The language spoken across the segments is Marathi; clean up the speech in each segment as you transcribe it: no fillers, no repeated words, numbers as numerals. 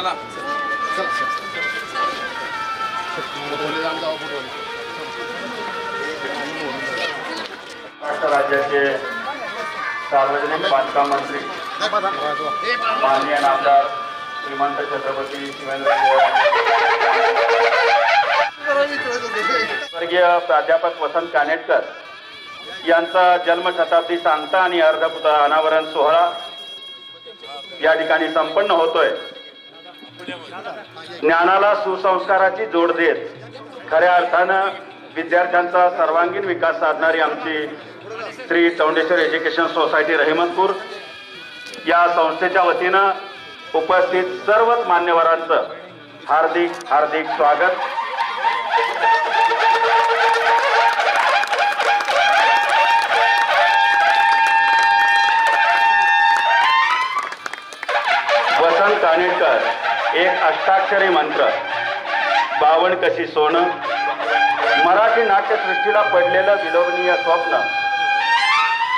चला महाराष्ट्र राज्याचे सार्वजनिक बांधकाम मंत्री माननीय नामदार श्रीमंत छत्रपती शिवेंद्रजी स्वर्गीय प्राध्यापक वसंत कानेटकर यांचा जन्मशताब्दी सांगता आणि अर्धपुतळा अनावरण सोहळा या ठिकाणी संपन्न होतोय। ज्ञानाला सुसंस्काराची जोड देत खऱ्या अर्थानं विद्यार्थ्यांचा सर्वांगीण विकास साधणारी आमची श्री चौंडेश्वर एज्युकेशन सोसायटी रहिमतपूर या संस्थेच्या वतीनं उपस्थित सर्वच मान्यवरांचं हार्दिक हार्दिक स्वागत। वसंत कानेटकर एक अष्टाक्षरी मंत्र, 52 कशी सोनं, मराठी नाट्यसृष्टीला पडलेलं विलोभनीय स्वप्न,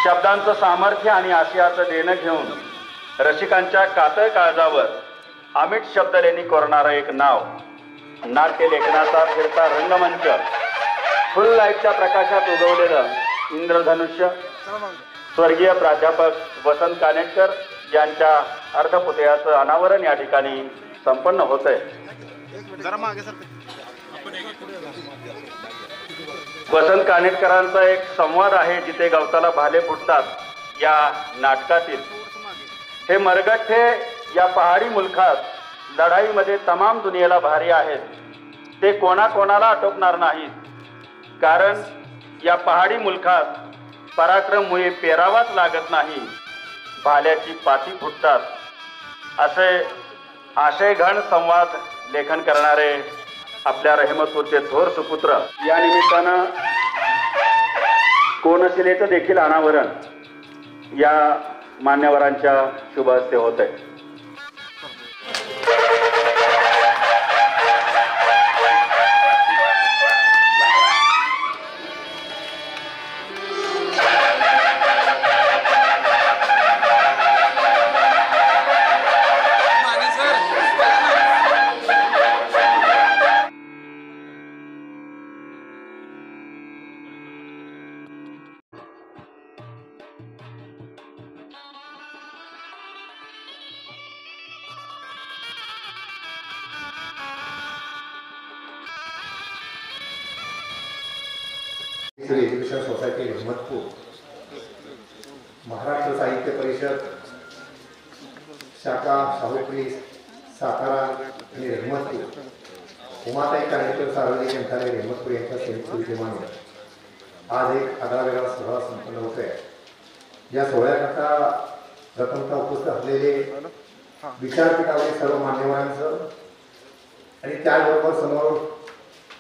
शब्दांचं सामर्थ्य आणि आशयाचं देणं घेऊन रसिकांच्या कातळ काळजावर अमिट शब्दलेणी कोरणारं एक नाव, नाट्य लेखनाचा फिरता रंगमंच, फुल लाईटच्या प्रकाशात उगवलेलं इंद्रधनुष्य स्वर्गीय प्राध्यापक वसंत कानेटकर यांच्या अर्धपुतळ्याचं अनावरण या ठिकाणी संपन्न होतंय। वसंत कानेटकरांचा एक संवाद आहे जिथे गवताला भाले फुटतात या नाटकातील हे मरगठ्ठे या पहाडी मुलखात लढाईमध्ये तमाम दुनियेला भारी आहेत। ते कोणाकोणाला आटोपणार नाहीत, कारण या पहाडी मुलखात पराक्रम मुळे पेरावाच लागत नाही, भाल्याची पाती फुटतात। असे आशयघन संवाद लेखन करणारे आपल्या रहिमतपूरचे थोर सुपुत्र या निमित्तानं कोनशिलेचं देखील अनावरण या मान्यवरांच्या शुभ हस्ते होत आहे। श्री एज्युकेशन सोसायटी रहिमतपूर, महाराष्ट्र साहित्य परिषद शाखा शाहूपुरी सातारा आणि रहिमतपूर, उमाताई कानेटकर सार्वजनिक ग्रंथालय रहिमतपूर यांच्या संयुक्त विद्यमाने आज एक आगळावेगळा सोहळा संपन्न होत आहे। या सोहळ्याकरता प्रथमतः उपस्थित असलेले विचारपीठावरील सर्व मान्यवरांचं आणि त्याचबरोबर समोर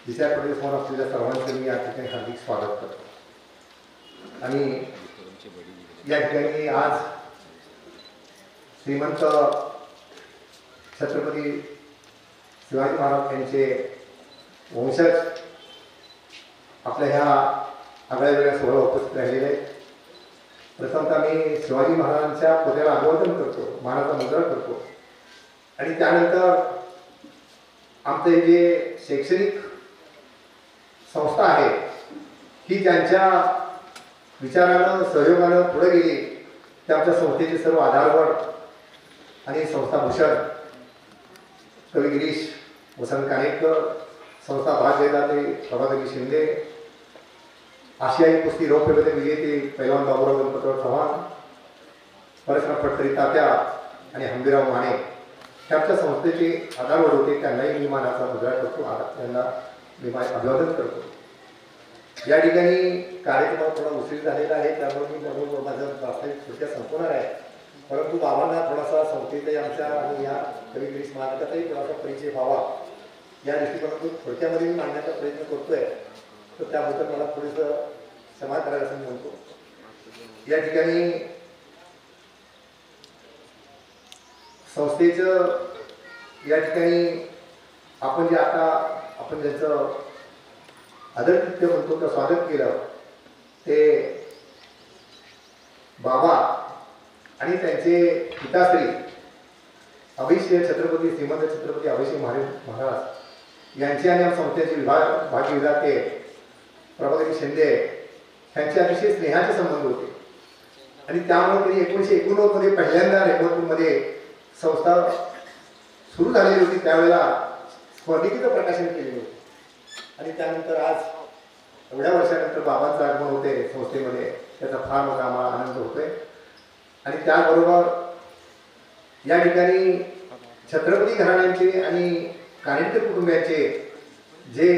विचारपीठाच्या समोर असलेल्या सर्वांचं मी या ठिकाणी हार्दिक स्वागत करतो। आणि या ठिकाणी आज श्रीमंत छत्रपती शिवाजी महाराज यांचे वंशज आपल्या ह्या आगळ्या वेगळ्या सोहळ्याला उपस्थित राहिलेले आहेत। प्रथमतः मी शिवाजी महाराजांच्या पुतळ्याला अभिवादन करतो, मानाचा मुद्रा करतो आणि त्यानंतर आमचे जे शैक्षणिक संस्था आहे ही त्यांच्या विचारानं सहयोगानं पुढे गेली, त्या आमच्या संस्थेचे सर्व आधारवड आणि संस्थाभूषण कवी गिरीश वसंत कानेटकर, संस्था भाजयदाते प्रभादेवी शिंदे, आशियाई कुस्ती रौप्य पदक विजेते पैलवान बाबूराव गणपतराव चव्हाण, परशुराम फडतरी तात्या आणि हंबीराव माने हे आमच्या संस्थेचे आधारवड होते। त्यांनाही मी मानाचा मुद्रा करतो, त्यांना मी अभिवादन करतो। या ठिकाणी कार्यक्रम थोडा उशीर झालेला आहे, त्यामुळे मी बरोबर माझं प्राथमिक सुट्ट्या संपवणार आहे, परंतु बाबांना थोडासा संस्थेतही आमच्या आणि या कवी गिरीश महाराजांचाही थोडासा परिचय व्हावा या दृष्टिकोनातून थोडक्यामध्ये मी मांडण्याचा प्रयत्न करतोय, तर त्याबद्दल मला थोडंसं क्षमा करायला असं म्हणतो। या ठिकाणी संस्थेचं या ठिकाणी आपण जे आता आपण ज्याचं आदरकृत्य म्हणतो तर स्वागत केलं ते बाबा आणि त्यांचे पिताश्री अभिषेक छत्रपती श्रीमंत छत्रपती अभिषेक महाराज यांचे आणि आमच्या संस्थेचे भाग्य विधाते प्रभादेवी शिंदे यांचे अतिशय स्नेहाचे संबंध होते आणि त्यामुळे त्यांनी 1989 मध्ये पहिल्यांदा रेहमतपूरमध्ये संस्था सुरू झालेली होती. त्यावेळेला स्पर्धिकीचं प्रकाशन केलेलं होतं आणि त्यानंतर आज एवढ्या वर्षानंतर बाबांचं आगमन होते संस्थेमध्ये, त्याचा फार मोठा आम्हाला आनंद होतोय. आणि त्याबरोबर या ठिकाणी छत्रपती घराण्यांचे आणि कानेटकर कुटुंबियांचे जे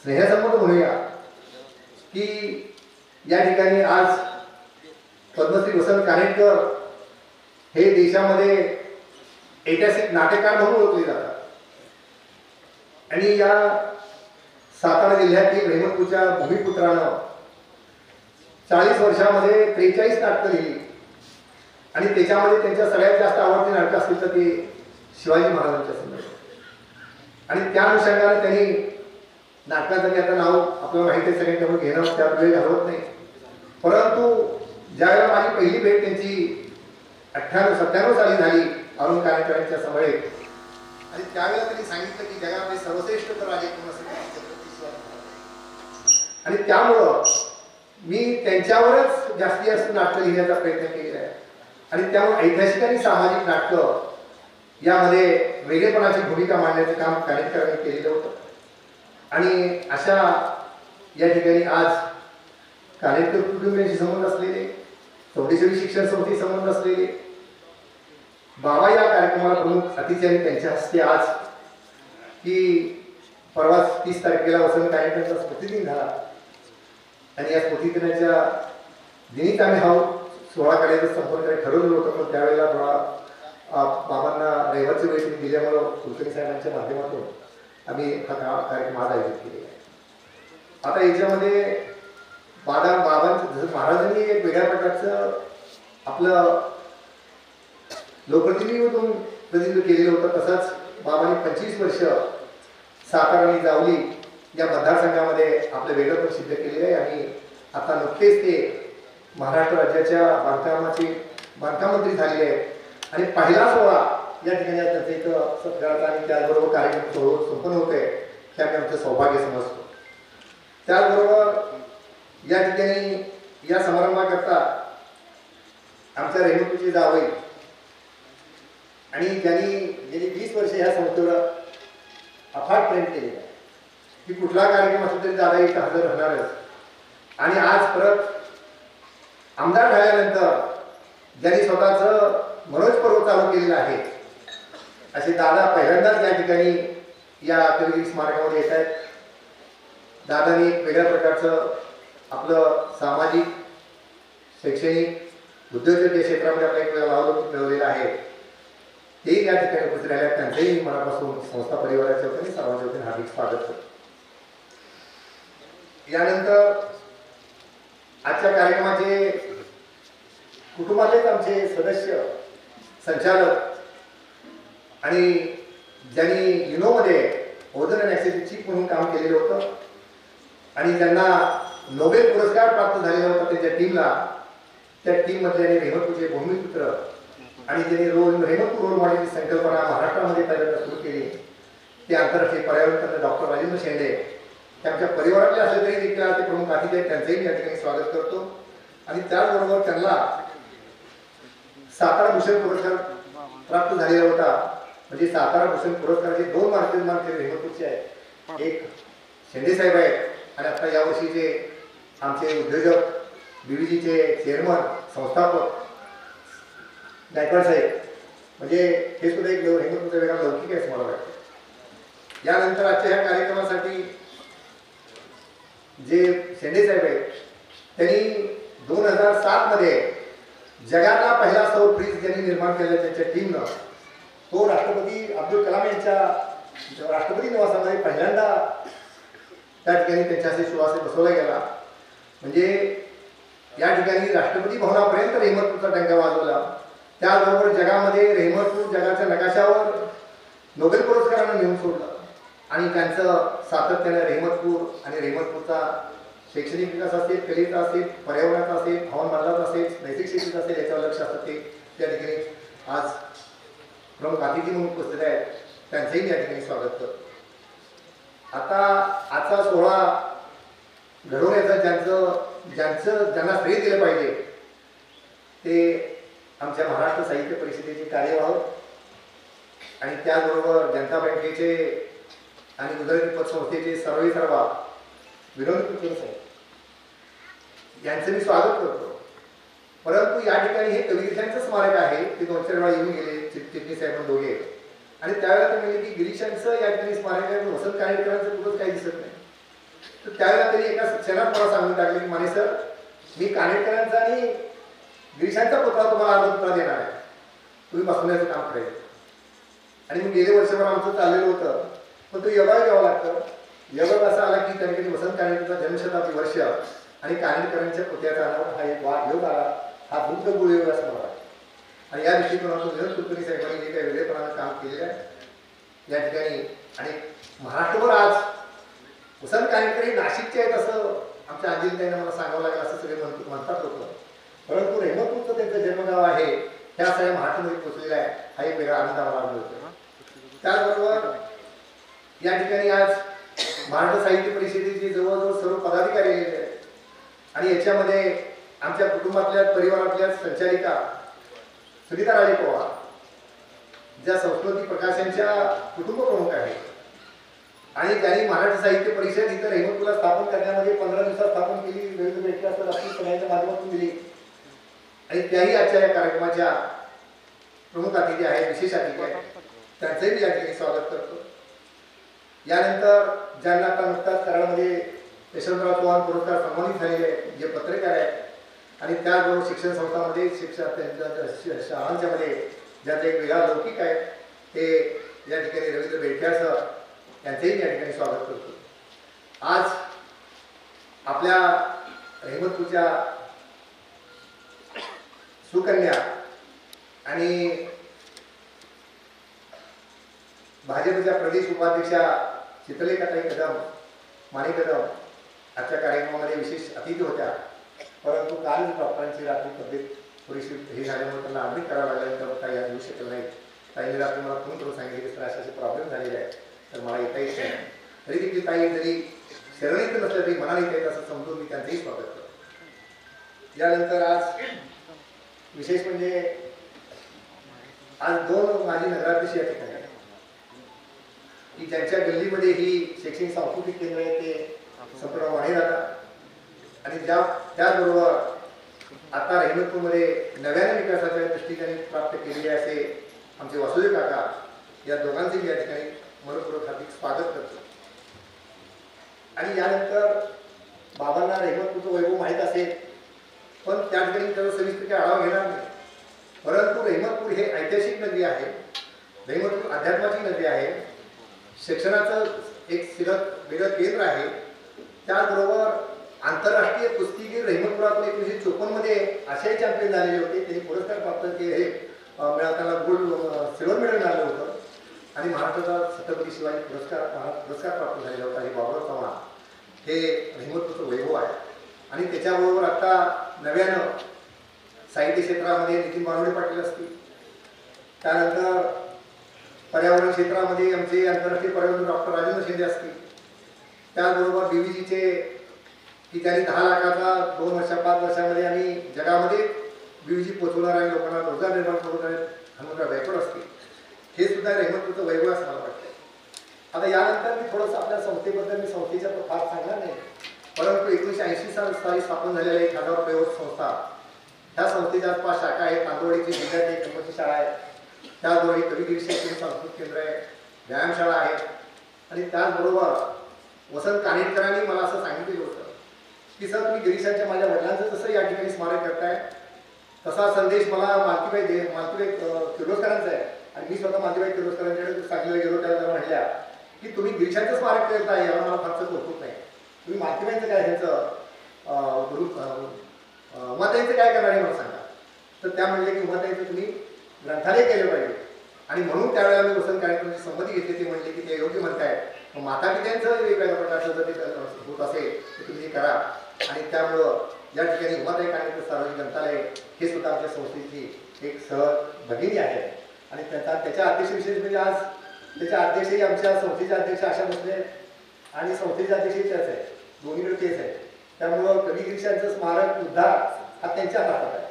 स्नेहसंबंध म्हणूया की या ठिकाणी आज पद्मश्री वसंत कानेटकर हे देशामध्ये ऐतिहासिक नाटककार म्हणून ओळखले जातात आणि या सातारा जिल्ह्यातील रेहमतपूरच्या भूमिपुत्रानं 40 वर्षामध्ये 43 नाटकं लिहिली आणि त्याच्यामध्ये त्यांच्या सगळ्यात जास्त आवडती नाटकं असतील तर ते शिवाजी महाराजांच्या संदर्भात आणि त्या अनुषंगाने त्यांनी नाटकाचं मी आता नाव आपल्याला माहिती आहे सगळ्यांच्यामुळे घेणं त्यात वेळ घालवत नाही. परंतु ज्यावेळेला माझी पहिली भेट त्यांची 98-97 साली झाली अरुण कानेटकरांच्या समवेत आणि त्यावेळेला त्यांनी सांगितलं की जगामध्ये सर्वश्रेष्ठ राजे कोण असेल आणि त्यामुळं मी त्यांच्यावरच जास्तीत जास्त नाटकं लिहिण्याचा प्रयत्न केलेला आहे आणि त्यामुळे ऐतिहासिक आणि सामाजिक नाटकं यामध्ये वेगळेपणाची भूमिका मांडण्याचं काम कानेटकरांनी केलेलं होतं. आणि अशा या ठिकाणी आज कानेटकर कुटुंबियांशी संबंध असलेले, चौंडेश्वरी शिक्षण संस्थेशी संबंध असलेले बाबा या कार्यक्रमाला प्रमुख अतिथी आणि त्यांच्या हस्ते आज की परवा 30 तारखेला वसंत कानेटकरांचा स्मृतिदिन झाला आणि या स्मृतिदिनाच्या दिनीच आम्ही हा सोहळा करायचा संपर्क ठरवलेलं होतं. पण त्यावेळेला थोडा बाबांना रविवारची वेळ दिल्यामुळं कुलकर्णी साहेबांच्या माध्यमातून आम्ही हा कार्यक्रम आज आयोजित केलेला आहे. आता याच्यामध्ये बाबांचं जसं महाराजांनी एक वेगळ्या प्रकारचं आपलं लोकप्रतिनिधीमधून प्रतिनिधित्व केलेलं होतं, तसंच बाबांनी 25 वर्ष सातारा आणि जावली या मतदारसंघामध्ये आपलं वेगळंपण सिद्ध केलेलं आहे आणि आता नुकतेच ते महाराष्ट्र राज्याच्या बांधकाम मंत्री झालेले आहेत आणि पहिला सोहळा या ठिकाणी त्यांचं इथं सत्काराचा आणि त्याचबरोबर कार्यक्रम संपन्न होते हे आम्ही आमचं सौभाग्य समजतो. त्याचबरोबर या ठिकाणी या समारंभाकरता आमच्या रेहमतपूरचे जावई आणि ज्यांनी गेली 20 वर्षे ह्या संस्थेवर अफाट प्रेम केलेलं आहे की कुठला कार्यक्रम असेल तरी दादा इथं हजर राहणारच. आणि आज परत आमदार झाल्यानंतर ज्यांनी स्वतःचं मनोज पर्व चालू केलेलं आहे असे दादा पहिल्यांदाच या ठिकाणी या अकलगिरी स्मारकामध्ये येत आहेत. दादांनी एक वेगळ्या प्रकारचं आपलं सामाजिक, शैक्षणिक, उद्योजक या क्षेत्रामध्ये आपला एक लावलं मिळवलेलं आहे. तेही या ठिकाणी उपस्थित राहिल्या. त्यांचंही मनापासून संस्था परिवाराच्या वतीने सर्वांच्या वतीने हार्दिक स्वागत करतो. यानंतर आजच्या कार्यक्रमाचे कुटुंबातलेच आमचे सदस्य, संचालक आणि ज्यांनी युनोमध्ये ओझोन अँड ॲक्सेसरी चीफ म्हणून काम केलेलं होतं आणि ज्यांना नोबेल पुरस्कार प्राप्त झालेला होता त्यांच्या टीमला, त्या टीममधले रेहमतपूरचे भूमिपुत्र आणि ज्यांनी रेहमतपूर रोल मॉडेलची संकल्पना महाराष्ट्रामध्ये पहिल्यांदा सुरू केली ते आंतरराष्ट्रीय पर्यावरण डॉक्टर राजेंद्र शेंडे, त्यांच्या परिवारातले असले तरी देखील ते प्रमुख अतिथी आहेत, त्यांचंही या ठिकाणी स्वागत करतो. आणि त्याचबरोबर त्यांना सातारा भूषण पुरस्कार प्राप्त झालेला होता. म्हणजे सातारा भूषण पुरस्काराचे 2 मानकरी रेहमतपूरचे आहेत, एक शेंडे साहेब आहेत आणि आता यावर्षीचे आमचे उद्योजक बीव्हीजीचे चेअरमन संस्थापक गायकवाड साहेब. म्हणजे हे सुद्धा एक रेहमतपूरचा वेगळा लौकिक आहे असं मला वाटतं. यानंतर आजच्या ह्या कार्यक्रमासाठी जे शेंडे साहेब आहेत त्यांनी 2007 मध्ये जगातला पहिला सौर फ्रीज ज्यांनी निर्माण केला त्यांच्या टीमनं, तो राष्ट्रपती अब्दुल कलाम यांच्या राष्ट्रपती निवासामध्ये पहिल्यांदा त्या ठिकाणी त्यांच्या हस्ते सुवासित बसवला गेला. म्हणजे या ठिकाणी राष्ट्रपती भवनापर्यंत रेहमतपूरचा डंका वाजवला. त्याचबरोबर जगामध्ये रेहमतपूर जगाच्या नकाशावर नोबेल पुरस्कारानं नेऊन सोडलं आणि त्यांचं सातत्याने रेहमतपूर आणि रेहमतपूरचा शैक्षणिक विकास असेल, कलेचा असेल, पर्यावरणाचा असेल, हवामान बदलाचा असेल, नैतिक शेतीचा असेल याच्यावर लक्ष असतं ते त्या ठिकाणी आज प्रमुख अतिथी म्हणून उपस्थित आहेत त्यांचंही मी या ठिकाणी स्वागत करतो. आता आजचा सोहळा घडवण्याचं ज्यांना श्रेय दिलं पाहिजे ते आमच्या महाराष्ट्र साहित्य परिषदेचे कार्यवाह आणि त्याचबरोबर जनता बँकेचे आणि उदरनिर्वाह पतसंस्थेचे सर्वेसर्वा विनोद कुलकर्णी साहेब यांचं मी स्वागत करतो. परंतु या ठिकाणी हे कबीरशांचं स्मारक आहे. ते 2-4 वेळा येऊन गेले चिटणीस साहेब दोघे आणि त्यावेळेला ते म्हणजे की गिरीशांचं या ठिकाणी स्मारक आहे, वसंत कानेटकरांचं कुठंच काही दिसत नाही. तर त्यावेळेला त्यांनी एका क्षणात मला सांगून टाकले की माने सर, मी कानेटकरांचा आणि गिरीशांचा पुतळा तुम्हाला अर्धपुतळा देणार आहे, तुम्ही बसवण्याचं काम करायचं. आणि मग गेले वर्षभर आमचं चाललेलं होतं, पण तो योगा घ्यावा लागतं. योग असा आला की त्या ठिकाणी वसंत कानेटकरचा जन्मशताब्दी वर्ष आणि कानेटकरांच्या पुतळ्याचा अनावर हा एक योग आला. हा बुद्ध गुळ योग असं मला वाटतं. आणि या दृष्टिकोनातून विनोद कुलकर्णी साहेबांनी जे काही वेगळेपणानं काम केलेलं आहे या ठिकाणी आणि महाराष्ट्रभर आज वसंत कानेटकर हे नाशिकचे आहेत असं आमच्या अंजलीताईंना मला सांगावं लागेल असं सगळे म्हणतात होतं. परंतु रेहमतपूरचं त्यांचं जन्मगाव आहे, त्या सगळ्या महाराष्ट्रामध्ये पोचलेला आहे. हा एक वेगळा आनंद आम्हाला मिळतो. त्याचबरोबर या ठिकाणी आज महाराष्ट्र साहित्य परिषदेचे जवळजवळ सर्व पदाधिकारी आलेले आहेत आणि याच्यामध्ये आमच्या कुटुंबातल्या परिवारातल्या संचालिका सुनीता राजे पवार ज्या संस्कृती प्रकाशनच्या कुटुंब प्रमुख आहेत आणि त्यांनी महाराष्ट्र साहित्य परिषद इथं रेहमतपूरला स्थापन करण्यामध्ये 15 दिवसात स्थापन केली. विविध भेटल्या सगळ्यांच्या माध्यमातून दिली आणि त्याही आजच्या या कार्यक्रमाच्या प्रमुख अतिथी आहेत, विशेष अतिथी आहेत. त्यांचंही मी या ठिकाणी स्वागत करतो. यानंतर ज्यांना आता नुकताच कराडमध्ये यशवंतराव चव्हाण पुरस्कार सन्मानित झालेले जे पत्रकार आहेत आणि त्याचबरोबर शिक्षण संस्थांमध्ये त्यांच्या शाळांच्या मध्ये ज्यात एक वेगळा लौकिक आहे ते या ठिकाणी रवींद्र बेडकर सर यांचंही या ठिकाणी स्वागत करतो. आज आपल्या रेहमतपूरच्या सुकन्या आणि भाजपच्या प्रदेश उपाध्यक्षा चित्रलेखाताई कदम माने कदम आजच्या कार्यक्रमामध्ये विशेष अतिथी होत्या. परंतु काल डॉक्टरांची रात्री तब्येत थोडीशी हे झाल्यामुळे त्यांना ॲडमिट करावं लागल्यानंतर काही आज येऊ शकलं नाही. ताईने रात्री मला फोन करून सांगितले की सर असे प्रॉब्लेम झालेले आहे तर मला येता येत नाही. तरी देखील ताई जरी शरणीत नसलं तरी मनाला येत असं समजून मी त्यांचंही स्वागत करतो. यानंतर आज विशेष म्हणजे आज 2 माजी नगराध्यक्ष या ठिकाणी की ज्यांच्या गल्लीमध्ये ही शैक्षणिक सांस्कृतिक केंद्र आहे ते संपूर्ण वाढे जातात आणि त्याचबरोबर आता रेहमतपूरमध्ये नव्याने विकासाच्या दृष्टीने प्राप्त केलेले असे आमचे वासुदेव काका या दोघांचे या ठिकाणी मनपूर्वक हार्दिक स्वागत करतो. आणि यानंतर बाबांना रेहमतपूरचं वैभव माहीत असेल पण त्या ठिकाणी त्याचा सविस्तर काही आढावा घेणार नाही. परंतु रेहमतपूर हे ऐतिहासिक नगरी आहे, रेहमतपूर अध्यात्माची नगरी आहे, शिक्षणाचं एक वेगळं केंद्र आहे. त्याचबरोबर आंतरराष्ट्रीय कुस्तीगीर रेहमतपुरातून 1954 मध्ये आशियाई चॅम्पियन झालेले होते. त्यांनी पुरस्कार प्राप्त केले, मिळताना गोल्ड सिल्वर मेडल मिळालं होतं आणि महाराष्ट्राचा छत्रपती शिवाजी पुरस्कार प्राप्त झालेला होता. हे बाबुराव चव्हाण हे रेहमतपूरचं वैभव आहे. आणि त्याच्याबरोबर आता नव्यानं साहित्य क्षेत्रामध्ये नितीन मानवडे पाटील असतील, त्यानंतर पर्यावरण क्षेत्रामध्ये आमचे आंतरराष्ट्रीय पर्यावरण डॉक्टर राजेंद्र शिंदे असतील, त्याचबरोबर बीव्हीजीचे की त्यांनी 10 लाखाचा 2 वर्ष 5 वर्षामध्ये आणि जगामध्ये बीव्हीजी पोचवणार आणि लोकांना रोजगार निर्माण करून हनुमंतराव गायकवाड असतील. हे सुद्धा रेहमतपूरचं वैभव असं मला वाटतं. आता यानंतर मी थोडंसं आपल्या संस्थेबद्दल मी संस्थेच्या फार सांगणार नाही, परंतु 1980 साली स्थापन झालेल्या 1000 प्रयोग संस्था, ह्या संस्थेच्या 5 शाखा आहेत. तांदोळीची जिल्ह्यात एक नंबरची शाळा आहे, त्याचबरोबर कविगिरी शैक्षणिक सांस्कृतिक केंद्र आहे, व्यायामशाळा आहे आणि त्याचबरोबर वसंत कानेटकरांनी मला असं सांगितलेलं होतं की सर तुम्ही गिरीशांच्या माझ्या वडिलांचं जसं या ठिकाणी स्मारक करताय तसा संदेश मला मालतीबाई किर्लोस्करांचा आहे. आणि मी स्वतः मालतीबाई किर्लोस्करांच्याकडे सांगलीला गेलो, त्याला म्हटल्या की तुम्ही गिरीशांचं स्मारक करताय याला मला फारसं कौतुक नाही, तुम्ही मालतीबाईंचं काय ह्यांचं उमाताईंचं काय करणार आहे मला सांगा. तर त्या म्हणले की उमाताईंचं तुम्ही ग्रंथालय केलं पाहिजे आणि म्हणून त्यावेळेला मी वसंत कानेटकरांची संमती घेतली. ते म्हणले की ते योग्य म्हणताय, मग माता पित्यांचं वेगवेगळ्या प्रकारचं जर ते होत असेल तर तुम्ही हे करा. आणि त्यामुळं या ठिकाणी उमाताई कानेटकर सार्वजनिक ग्रंथालय हे सुद्धा आमच्या संस्थेची एक भगिनी आहे आणि त्याच्या अध्यक्ष विशेष म्हणजे आज त्याच्या अध्यक्षही आमच्या संस्थेचे अध्यक्ष आशा भोसले आणि संस्थेचे अध्यक्षही त्याच आहे, दोन्हीकडे तेच आहे. त्यामुळं कवी गिरीशांचं स्मारक उद्धार हा त्यांच्या हातात आहे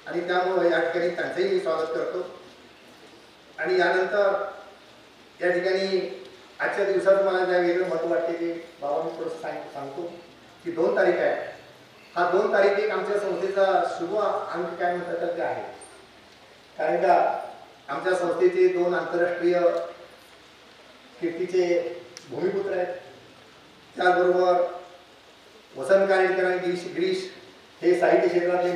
आणि त्यामुळं या ठिकाणी त्यांचंही मी स्वागत करतो. आणि यानंतर या ठिकाणी आजच्या दिवसात मला ज्या वेगळं महत्त्व वाटते की बाबा मी थोडंसं सांगतो की 2 तारीख आहे. हा 2 तारीख एक आमच्या संस्थेचा शुभ अंक काय म्हणतात तर ते आहे. कारण का आमच्या संस्थेचे 2 आंतरराष्ट्रीय कीर्तीचे भूमिपुत्र आहेत. त्याचबरोबर वसंत कानेटकर आणि गिरीश हे साहित्य क्षेत्रातले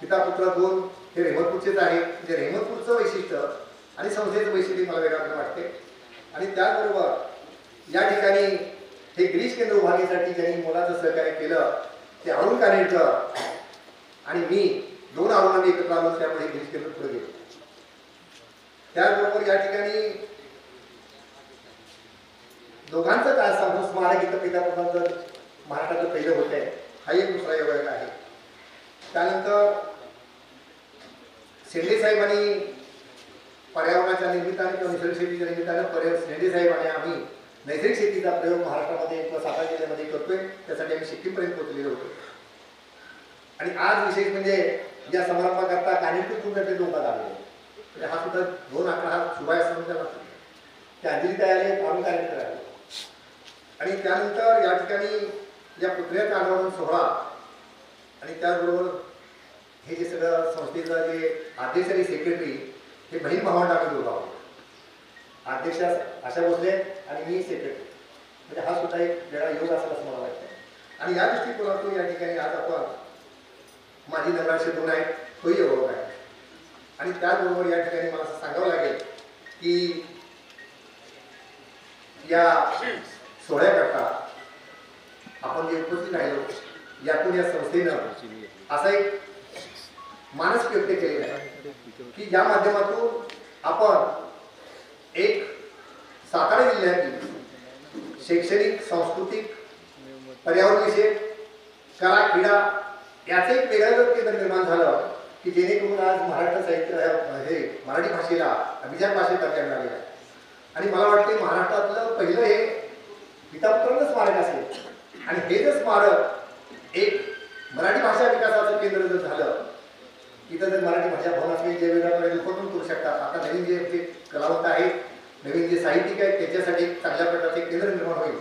पितापुत्र 2 हे रेहमतपूरचेच आहेत. म्हणजे रेहमतपूरचं वैशिष्ट्य आणि संस्थेचं वैशिष्ट्य मला वेगळं वाटते. आणि त्याचबरोबर या ठिकाणी हे गिरीश केंद्र उभारणीसाठी ज्यांनी मोलाचं सहकार्य केलं ते अरुण कानेटकर आणि मी 2 अरुणांनी एकत्र आलो, त्यामुळे गिरीश केंद्र पुढे गेलो. त्याचबरोबर या ठिकाणी दोघांचं काय सांगतो स्मारक इथं पितापुत्रांचं महाराष्ट्रातलं पहिलं होत आहे, हा एक दुसरा योग आहे. त्यानंतर शेंडे साहेबांनी पर्यावरणाच्या निमित्ताने किंवा निसर्ग शेतीच्या निमित्तानं शेंडे साहेब आणि आम्ही नैसर्गिक शेतीचा प्रयोग महाराष्ट्रामध्ये किंवा सातारा जिल्ह्यामध्ये करतोय. त्यासाठी आम्ही सिक्कीमपर्यंत पोहोचलेलो होतो. आणि आज विशेष म्हणजे या समारंभाकरता कानेटकर कुटुंबातले लोक आलेले, म्हणजे हा सुद्धा 2/11 हा शुभाय समजला ते अंजली तयार अरुण कानेटकर आले. आणि त्यानंतर या ठिकाणी या पुतळ्याचा अनावरण सोहळा आणि त्याचबरोबर हे जे सगळं संस्थेचं जे अध्यक्ष आणि सेक्रेटरी हे बहीण भावंड आम्ही दोघं आहोत. अध्यक्ष आशा भोसले आणि मी सेक्रेटरी, म्हणजे हा सुद्धा एक वेगळा योग असेल असं मला वाटतं. आणि या दृष्टिकोनातून या ठिकाणी आज आपण माझी नगराचे 2 आहेत, तोही योग आहे. आणि त्याचबरोबर या ठिकाणी मला असं सांगावं लागेल की या सोहळ्याकरता आपण जे उपस्थित राहिलो यातून या संस्थेनं असा एक मानस व्यक्त केलेला आहे की या माध्यमातून आपण एक सातारा जिल्ह्यातील शैक्षणिक, सांस्कृतिक, पर्यावरणविषयक, कला, क्रीडा याचं एक वेगळं केंद्र निर्माण झालं की जेणेकरून आज महाराष्ट्र साहित्य हे मराठी भाषेला अभिजात भाषेत दर्जा मिळालेला आहे. आणि मला वाटते महाराष्ट्रातलं पहिलं हे पितापुत्रांचं स्मारक असेल आणि हे जर स्मारक एक मराठी भाषा विकासाचं केंद्र जर झालं, इथं जर मराठी भाषा भवन असले जे वेगळ्या उपक्रम करू शकतात. आता नवीन जे कलावंत आहेत, नवीन जे साहित्यिक आहेत त्याच्यासाठी चांगल्या प्रकारचे केंद्र निर्माण होईल.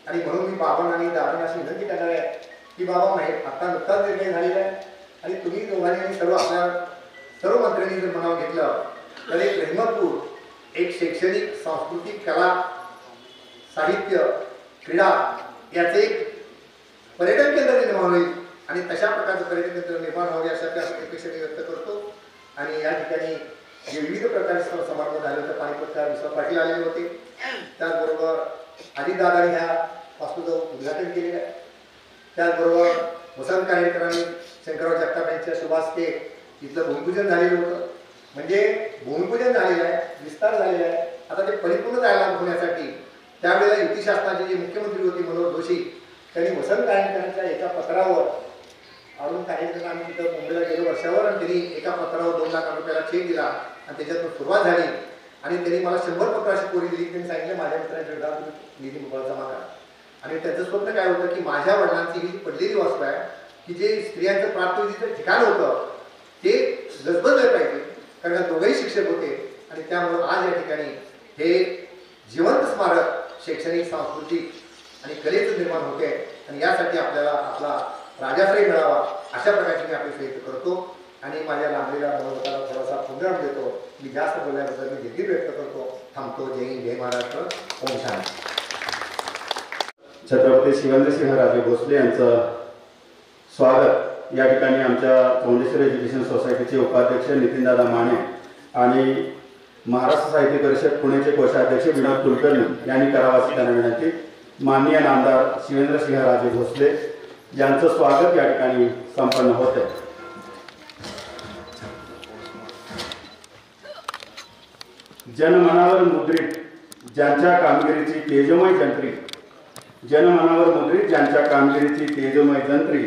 आणि म्हणून मी बाबांना आणि दादांना अशी विनंती करणार आहे की बाबा आता नुकताच निर्णय झालेला आहे आणि तुम्ही दोघांनी आणि सर्व मंत्र्यांनी जर म्हणावं घेतलं तर एक रेहमतपूर एक शैक्षणिक, सांस्कृतिक, कला, साहित्य, क्रीडा याचे एक पर्यटन केंद्र निर्माण होईल. आणि तशा प्रकारचं पर्यटन केंद्र निर्माण व्हावे अशा अपेक्षा मी व्यक्त करतो. आणि या ठिकाणी जे विविध प्रकारचे समारंभ झाले होते, पाणीपतकार विश्वास पाटील आलेले होते, त्याचबरोबर अजितदादांनी ह्या वास्तूचं उद्घाटन केलेलं आहे. त्याचबरोबर वसंत कानेटकरांनी शंकरराव जगताप यांच्या शुभास्ते इथलं भूमिपूजन झालेलं होतं. म्हणजे भूमिपूजन झालेलं आहे, विस्तार झालेला आहे. आता ते परिपूर्ण जायला होण्यासाठी त्यावेळेला युती शासनाचे जे मुख्यमंत्री होते मनोहर जोशी त्यांनी वसंत कानेटकरांच्या एका पत्रावर अरुण कानेटकर आम्ही तिथं मुंबईला गेलो वर्षावर आणि त्यांनी एका पत्रावर 2 लाख रुपयाला चेक दिला आणि त्याच्यातून सुरुवात झाली. आणि त्यांनी मला 100 पत्राची कोरी दिली. त्यांनी सांगितलं माझ्या मित्रांच्या विरोधात निधी जमा करा. आणि त्यांचं स्वप्न काय होतं की माझ्या वडिलांची ही पडलेली वास्तू आहे की जे स्त्रियांचं प्राप्तविधीचं ठिकाण होतं ते गजबजलं पाहिजे, कारण दोघंही शिक्षक होते. आणि त्यामुळं आज या ठिकाणी हे जिवंत स्मारक शैक्षणिक, सांस्कृतिक आणि कलेचं निर्माण होते. आणि यासाठी आपल्याला आपला राजाश्रय मिळावा अशा प्रकारची मी आपली प्रयत्न करतो. आणि माझ्या लांबलेल्या मनोगताला थोडासा पुनराम देतो. मी जास्त बोलण्याबद्दल मी दिलगिरी व्यक्त करतो. थांबतो. जय हिंद, जय महाराष्ट्र, ओम शांती. छत्रपती शिवेंद्रसिंहराजे भोसले यांचं स्वागत या ठिकाणी आमच्या चौंडेश्वर एज्युकेशन सोसायटीचे उपाध्यक्ष नितीनदादा माने आणि महाराष्ट्र साहित्य परिषद पुणेचे कोषाध्यक्ष विनोद कुलकर्णी यांनी करावं अशी त्यांना विनंती. माननीय नामदार शिवेंद्रसिंहराजे भोसले यांचं स्वागत या ठिकाणी संपन्न होते. जनमनावर मुद्रित ज्यांच्या कामगिरीची तेजोमय जंत्री, जनमनावर मुद्रित ज्यांच्या कामगिरीची तेजोमय जंत्री,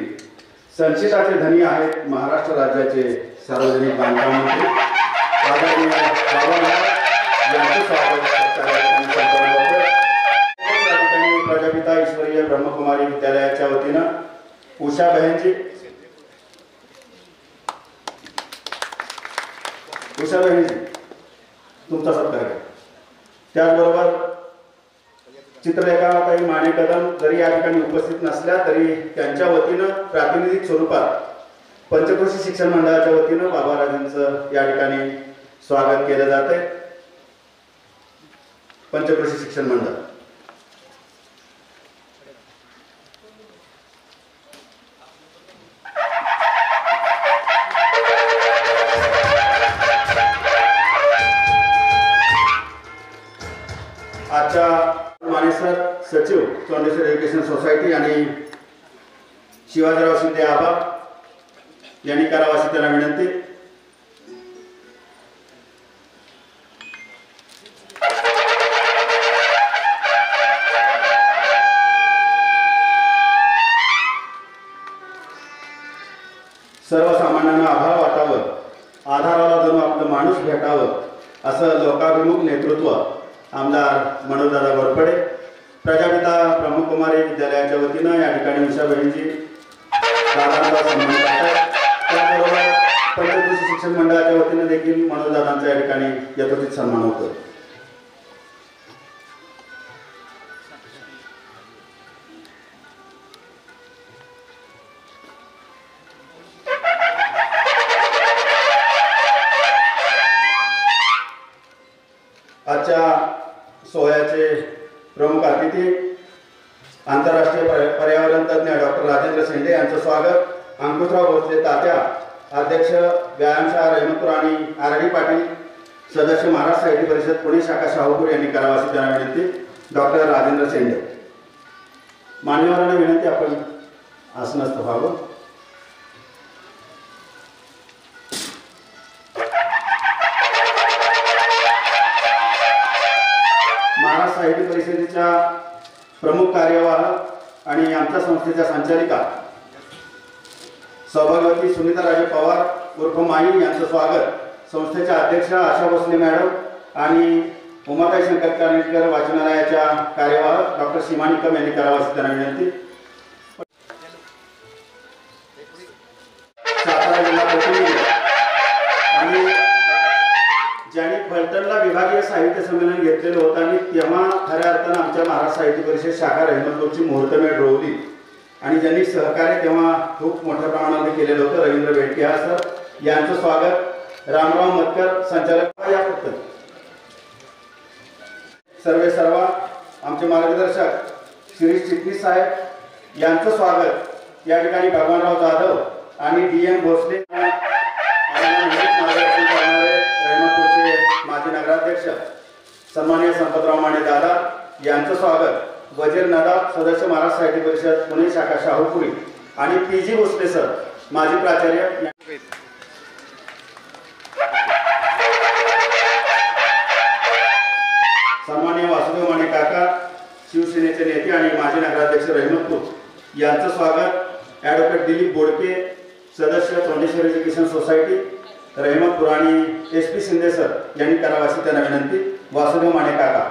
संचिताचे धनी आहेत महाराष्ट्र राज्याचे सार्वजनिक बांधकाम मंत्री आदरणीय बाबांना यांचं स्वागत या ठिकाणी प्रजापिता ईश्वरीय ब्रह्मकुमारी विद्यालयाच्या वतीनं उषा बहनजी तुमचा सत्कार आहे। त्याचबरोबर चित्रलेखाताई माने कदम जरी या ठिकाणी उपस्थित नसल्या तरी त्यांच्या वतीनं प्रातिनिधिक स्वरूपात पंचक्रोशी शिक्षण मंडळाच्या वतीनं बाबाराजांचं या ठिकाणी स्वागत केलं जाते। पंचक्रोशी शिक्षण मंडळ आजच्या मानेसर सचिव चौंडेश्वर एज्युकेशन सोसायटी आणि शिवाजीराव शिंदे आबा यांनी करावं अशी त्यांना विनंती। सर्वसामान्यांना आभार वाटावं, आधाराला जणू आपलं माणूस भेटावं असं लोकाभिमुख नेतृत्व आमदार मनोजदादा घोरपडे प्रजापिता ब्रह्मकुमारी विद्यालयाच्या वतीनं या ठिकाणी उषा बहिणीजी दादांचा सन्मान करतात। त्याबरोबर पंचक्रोशी शिक्षण मंडळाच्या वतीनं देखील मनोजदादांचा या ठिकाणी यथोचित सन्मान होतो। आजच्या सोहळ्याचे प्रमुख अतिथी आंतरराष्ट्रीय पर्यावरण तज्ञ डॉक्टर राजेंद्र शेंडे यांचं स्वागत। अंकुशराव भोसले तात्या अध्यक्ष व्यायामशाळा रहमतपूर आणि आरडी पाटील सदस्य महाराष्ट्र साहित्य परिषद पुणे शाखा शाहूपूर यांनी करावं अशी त्यांना विनंती। डॉक्टर राजेंद्र शेंडे मान्यवरांना विनंती आपण आसनस्थ व्हावं। महाराष्ट्र साहित्य परिषदेच्या प्रमुख कार्यवाह आणि आमच्या संस्थेच्या संचालिका सौभाग्यवती सुनीताराजे पवार उर्फ माई यांचं स्वागत। संस्थेच्या अध्यक्ष आशा भोसले मॅडम आणि उमाताई शंकर कानेटकर वाचनालयाच्या कार्यवाह डॉक्टर सीमा निकम यांनी करावं अशी त्यांना विनंती। सातारा जिल्हा प्रतिनिधी आणि ज्यांनी फलटणला विभागीय साहित्य संमेलन घेतलेलं होतं आणि तेव्हा खऱ्या अर्थानं आमच्या महाराष्ट्र साहित्य परिषद शाखा रहमतपूरची मुहूर्तमेढ रोवली आणि ज्यांनी सहकार्य तेव्हा खूप मोठ्या प्रमाणामध्ये केलेलं होतं रवींद्र बेटके सर यांचं स्वागत। रामराव मतकर संचालक या फक्त सर्वा आमचे मार्गदर्शक शिरीष चिटणीस साहेब यांचं स्वागत। या ठिकाणी भगवानराव जाधव आणि DM भोसले माजी नगराध्यक्ष सन्माननीय संपतराव माने दादा यांचं स्वागत। वजीर नदाब सदस्य महाराष्ट्र साहित्य परिषद पुणे शाखा शाहूपुरी आणि PG भोसले सर माजी प्राचार्य। सन्माननीय वासुदेव माने काका शिवसेनेचे नेते आणि माजी नगराध्यक्ष रहमतपूर यांचं स्वागत। ॲडव्होकेट दिलीप बोडके सदस्य चौंडेश्वर एज्युकेशन सोसायटी रहमतपूर आणि SP शिंदे सर यांनी करावं अशी त्यांना विनंती। वासुदेव माने काका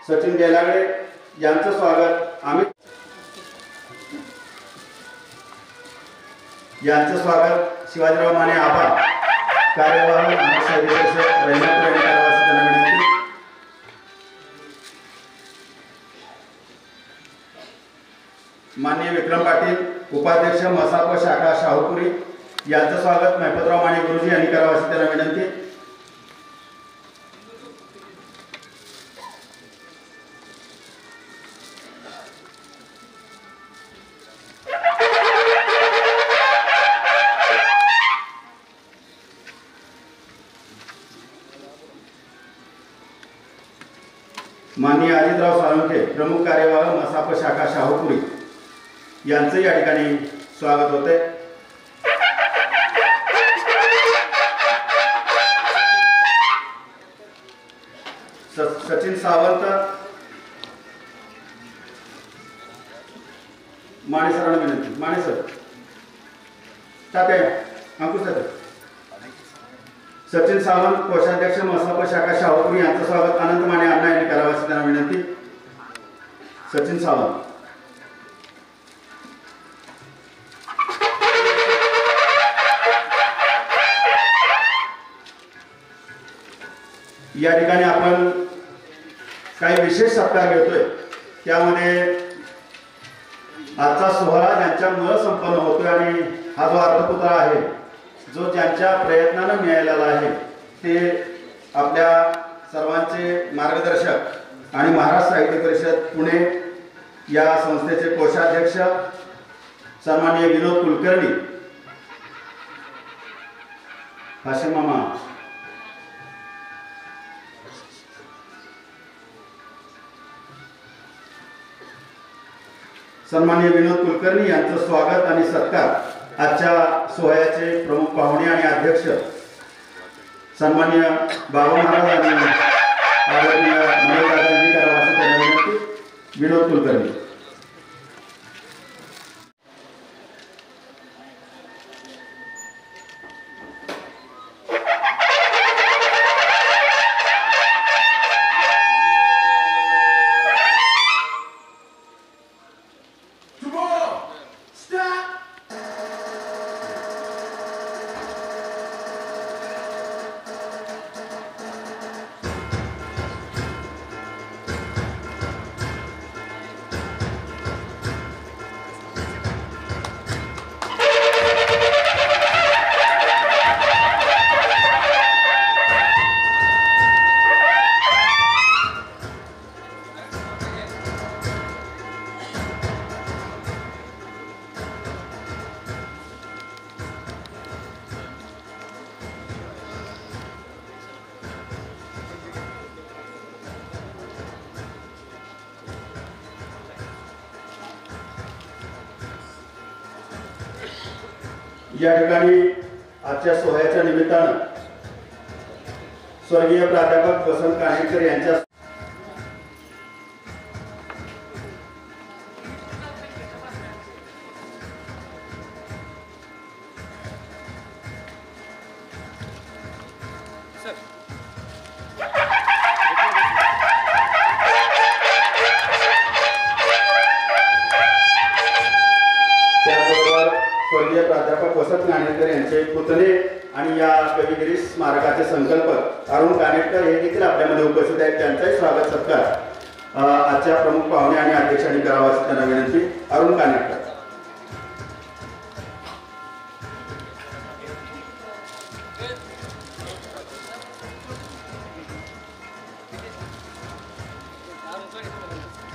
सचिन गेलागडे यांचं स्वागत। अमित यांचं स्वागत। शिवाजीराव माने आबा कार्यवाह महाराष्ट्र रहमतपूर यांनी करावं अशी त्यांना विनंती। माननीय विक्रम पाटील उपाध्यक्ष मसाप शाखा शाहूपुरी यांचं स्वागत। महिपतराव माने गुरुजी यांनी करावं अशी त्यांना विनंती। माननीय अजितराव साळुंखे प्रमुख कार्यवाह मसाप शाखा शाहूपुरी यांचं या ठिकाणी स्वागत होते। सचिन सावंत माने सरांना विनंती. माने सर, तात्या अंकुश तात्या. सचिन सावंत कोषाध्यक्ष मसाप शाखा शाहूपुरी यांचं स्वागत अनंत माने अण्णा यांनी करावं अशी त्यांना विनंती. सचिन सावंत. या ठिकाणी आपण काही विशेष सत्कार घेतोय. त्यामध्ये आजचा सोहळा ज्यांच्यामुळे संपन्न होतोय आणि हा जो अर्थपुतळा आहे जो ज्यांच्या प्रयत्नानं मिळालेला आहे ते आपल्या सर्वांचे मार्गदर्शक आणि महाराष्ट्र साहित्य परिषद पुणे या संस्थेचे कोषाध्यक्ष सन्माननीय विनोद कुलकर्णी, हाशिम मामा, सन्माननीय विनोद कुलकर्णी यांचं स्वागत आणि सत्कार आजच्या सोहळ्याचे प्रमुख पाहुणे आणि अध्यक्ष सन्माननीय बाबा महाराज आणि आदरणीय मनोजदादांनी करावा अशी त्यांना विनंती. विनोद कुलकर्णी. या ठिकाणी आजच्या सोहळ्याच्या निमित्तानं स्वर्गीय प्राध्यापक वसंत कानेटकर यांच्या स्वर्गीय प्राध्यापक वसंत कानेटकर यांचे पुतणे आणि या कविगिरी स्मारकाचे संकल्पक अरुण कानेटकर हे देखील आपल्यामध्ये उपस्थित आहेत. त्यांचाही स्वागत सत्कार आजच्या प्रमुख पाहुणे आणि अध्यक्षांनी करावा अशी त्यांना विनंती. अरुण कानेटकर.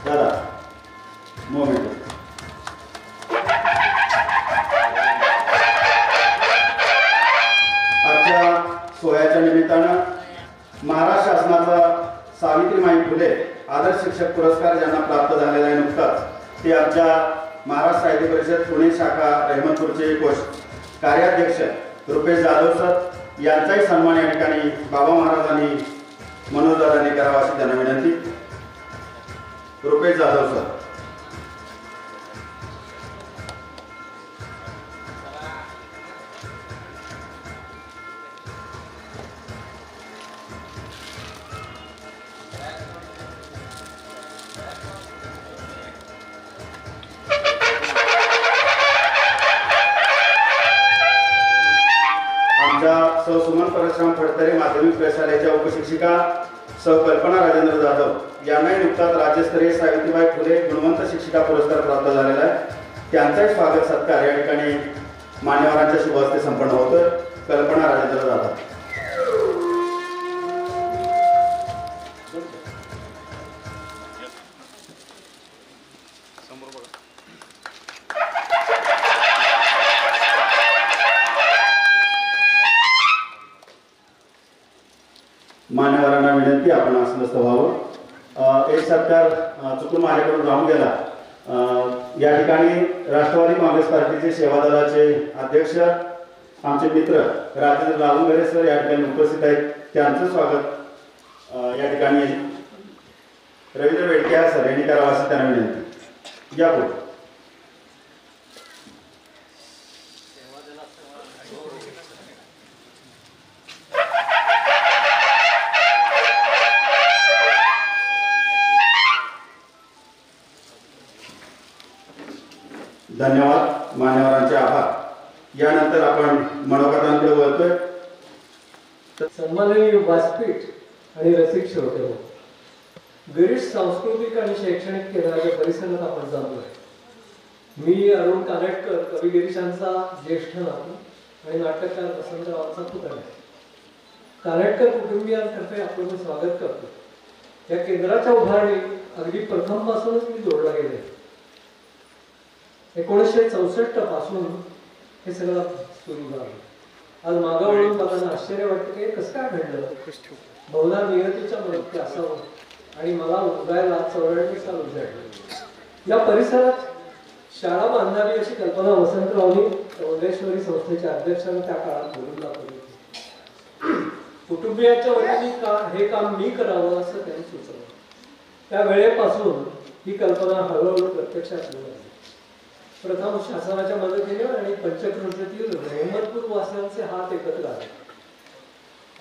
दादा मोमेंट. सोहळ्याच्या निमित्तानं महाराष्ट्र शासनाचा सावित्रीबाई फुले आदर्श शिक्षक पुरस्कार ज्यांना प्राप्त झालेला आहे नुकताच ते आमच्या महाराष्ट्र साहित्य परिषद पुणे शाखा रहमतपूरचे कार्याध्यक्ष रुपेश जाधव सर यांचाही सन्मान या ठिकाणी बाबा महाराज आणि मनोजदादांनी करावा अशी त्यांना विनंती. रुपेश जाधव सर. सौ सुमन परशुराम फडतरे माध्यमिक प्रशालेच्या उपशिक्षिका सौ कल्पना राजेंद्र जाधव यांनाही नुकताच राज्यस्तरीय सावित्रीबाई फुले गुणवंत शिक्षिका पुरस्कार प्राप्त झालेला आहे. त्यांचाही स्वागत सत्कार या ठिकाणी मान्यवरांच्या शुभ हस्ते संपन्न होतोय. कल्पना राजेंद्र जाधव. मान्यवरांना विनंती आपण अस्वस्थ व्हावं. एक सत्कार चुकून माझ्याकडून राहून गेला. या ठिकाणी राष्ट्रवादी काँग्रेस पार्टीचे सेवा दलाचे अध्यक्ष आमचे मित्र राजेंद्र लावंगरे सर या ठिकाणी उपस्थित आहेत. त्यांचं स्वागत या ठिकाणी रवींद्र वेडके सर यांनी करावं असं त्यांना विनंती. या पुढे धन्यवाद. मान्यवरांचे आभार. यानंतर आपण मनोगतांकडे वळतोय. सन्माननीय व्यासपीठ आणि रसिक श्रोते हो, गिरीश सांस्कृतिक आणि शैक्षणिक केंद्राच्या परिसरात आपण जातो आहे. मी अरुण कानेटकर, कवी गिरीशांचा ज्येष्ठ नातू आणि नाटककार वसंतरावांचा पुतण्या आहे. कानेटकर कुटुंबियांतर्फे आपण मी स्वागत करतो. या केंद्राच्या उभारणीत अगदी प्रथमपासूनच मी जोडला गेले. 1964 पासून हे सगळं सुरू झालं. आज मागं वळून बघताना आश्चर्य वाटतं की कसं काय घडलं. बहुधा नियतीच्या मदती असावं आणि मला उगायला 94 साल उजाडलं. या परिसरात शाळा बांधावी अशी कल्पना वसंतरावनी चौंडेश्वरी संस्थेच्या अध्यक्षांनी त्या काळात बोलून दाखवली होती. कुटुंबियाच्या वतीने हे काम मी करावं असं त्यांनी सुचवलं. त्या वेळेपासून ही कल्पना हळूहळू प्रत्यक्षात येऊ लागली. प्रथम शासनाच्या मदतीने आणि पंचक्रोशीतील रहमतपूर वासियांचे हात एकत्र आले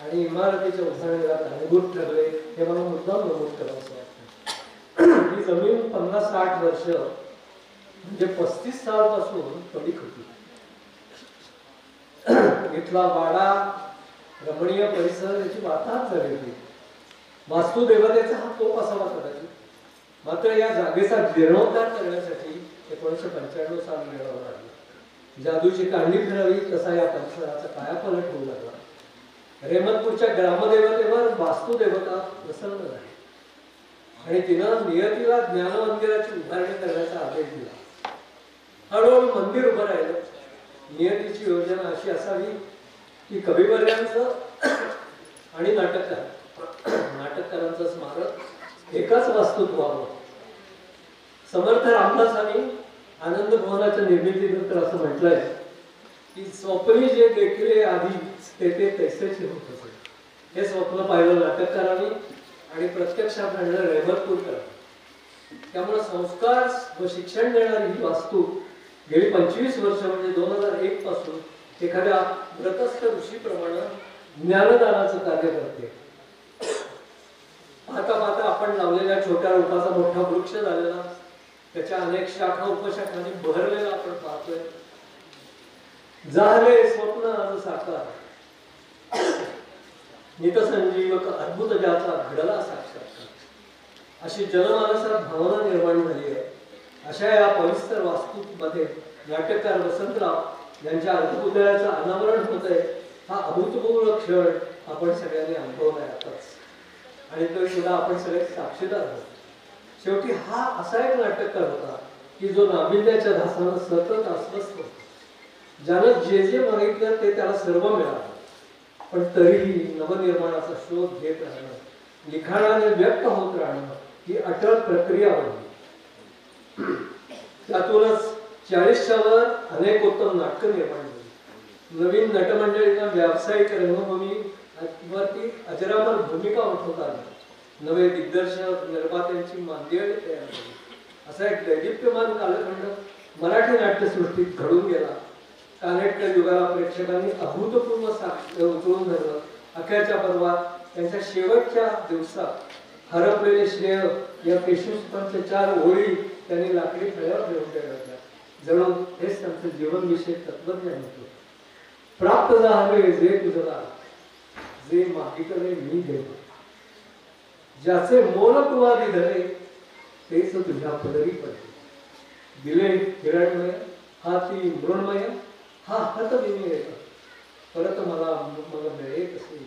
आणि इमारतीच्या उभारणीला कारणीभूत ठरले हे मला मुद्दाम नमूद करावंसं वाटतं. ही जमीन 50-60 वर्ष म्हणजे 35 सालपासून पडीक होती. इथला वाडा, रमणीय परिसर याची वाताहत झाली होती. वास्तुदेवतेचा हा तोप असावा कदाचित. मात्र या जागेचा जीर्णोद्धार करण्यासाठी 1995 साल मिळवावं लागलं. जादूची कांडी फिरावी तसा या परिसराचा कायापालट होऊ लागला. रहमतपूरच्या ग्रामदेवतेवर वास्तुदेवता प्रसन्न झाली आणि तिनं नियतीला ज्ञान मंदिराची उभारणी करण्याचा आदेश दिला. हळूहळू मंदिर उभं राहिलं. नियतीची योजना अशी असावी की कविवर्यांचं आणि नाटककारांचं स्मारक एकाच वास्तूत व्हावं. समर्थ रामदासांनी आनंद भवनाच्या निर्मितीनंतर असं म्हटलंय की स्वप्नी जे देखील आधी ते तैसेच होत असे. हे स्वप्न पाहिलं नाटककारांनी आणि प्रत्यक्षात आणलं रहमतपूरकरांनी. त्यामुळे संस्कार व शिक्षण देणारी ही वास्तू गेली 25 वर्ष म्हणजे 2001 पासून एखाद्या व्रतस्थ ऋषीप्रमाणे ज्ञानदानाचं कार्य करते. पाहता पाहता आपण लावलेल्या छोट्या रोपाचा मोठा वृक्ष झालेला, त्याच्या अनेक शाखा उपशाखांनी बहरलेला आपण पाहतोय. झाले स्वप्न आज साकार, नितसंजीवक अद्भुत ज्याचा घडला साक्षात्कार, अशी जनमानसात भावना निर्माण झाली आहे. अशा या पवित्र वास्तूमध्ये नाटककार वसंतराव यांच्या अर्धपुतळ्याचं अनावरण होत आहे. हा अभूतपूर्व क्षण आपण सगळ्यांनी अनुभवलाय आताच आणि तो सुद्धा आपण सगळे साक्षीदार आहोत. शेवटी हा असा एक नाटककार होता की जो नाविन्याच्या धासानं सतत अस्वस्थ होता. ज्यानं जे जे मागितलं ते त्याला सर्व मिळालं, पण तरीही नवनिर्माणाचा शोध घेत राहणं, लिखाणाने व्यक्त होत राहणं ही अटळ प्रक्रिया बनली. त्यातूनच 40च्या वर अनेक उत्तम नाटकं निर्माण झाली. नवीन नटमंडळींना व्यावसायिक रंगभूमीवरती अजरामर भूमिका उठवता आली. नवे दिग्दर्शक, निर्मात्यांची मांदियाळी तयार झाली. असा एक दैदिप्यमान कालखंड मराठी नाट्यसृष्टीत घडून गेला. कानेटकर युगाला प्रेक्षकांनी अभूतपूर्व उचलून धरलं. अखेरच्या पर्वात त्यांच्या शेवटच्या दिवसात हरपलेले श्रेय या केशवसुतांच्या 4 ओळी त्यांनी लाकडी फळ्यावर ठेवून ठेवल्या होत्या. जणू हेच त्यांचं जीवनविषयक तत्वज्ञान होतं. प्राप्त झाले जे तुझला, जे मागितले मी देतो, ज्याचे मोल तू आधी धरे तेच तुझ्या पदरी पडले. दिले हिरण्मय, हाती मृण्मय, हा हात विनिय, परत मला मिळे कसे,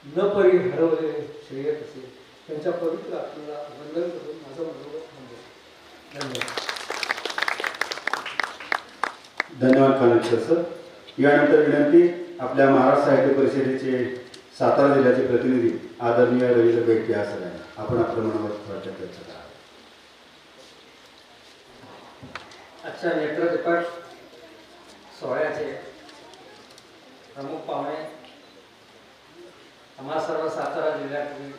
न परी हरवले श्रेय कसे. त्यांच्या पवित्र आत्म्याला वंदन करून माझं मनोगत थांबवतो. धन्यवाद. धन्यवाद कानेटकर सर. यानंतर विनंती आपल्या महाराष्ट्र साहित्य परिषदेचे सातारा जिल्ह्याचे प्रतिनिधी आदरणीय रवींद्र बेटके या सगळ्यांना आपण आपलं मनोगत थोडक्यात व्यक्त करा. आजच्या नेत्रदीपक सोहळ्याचे प्रमुख पाहुणे, आम्हा सर्व सातारा जिल्ह्यातील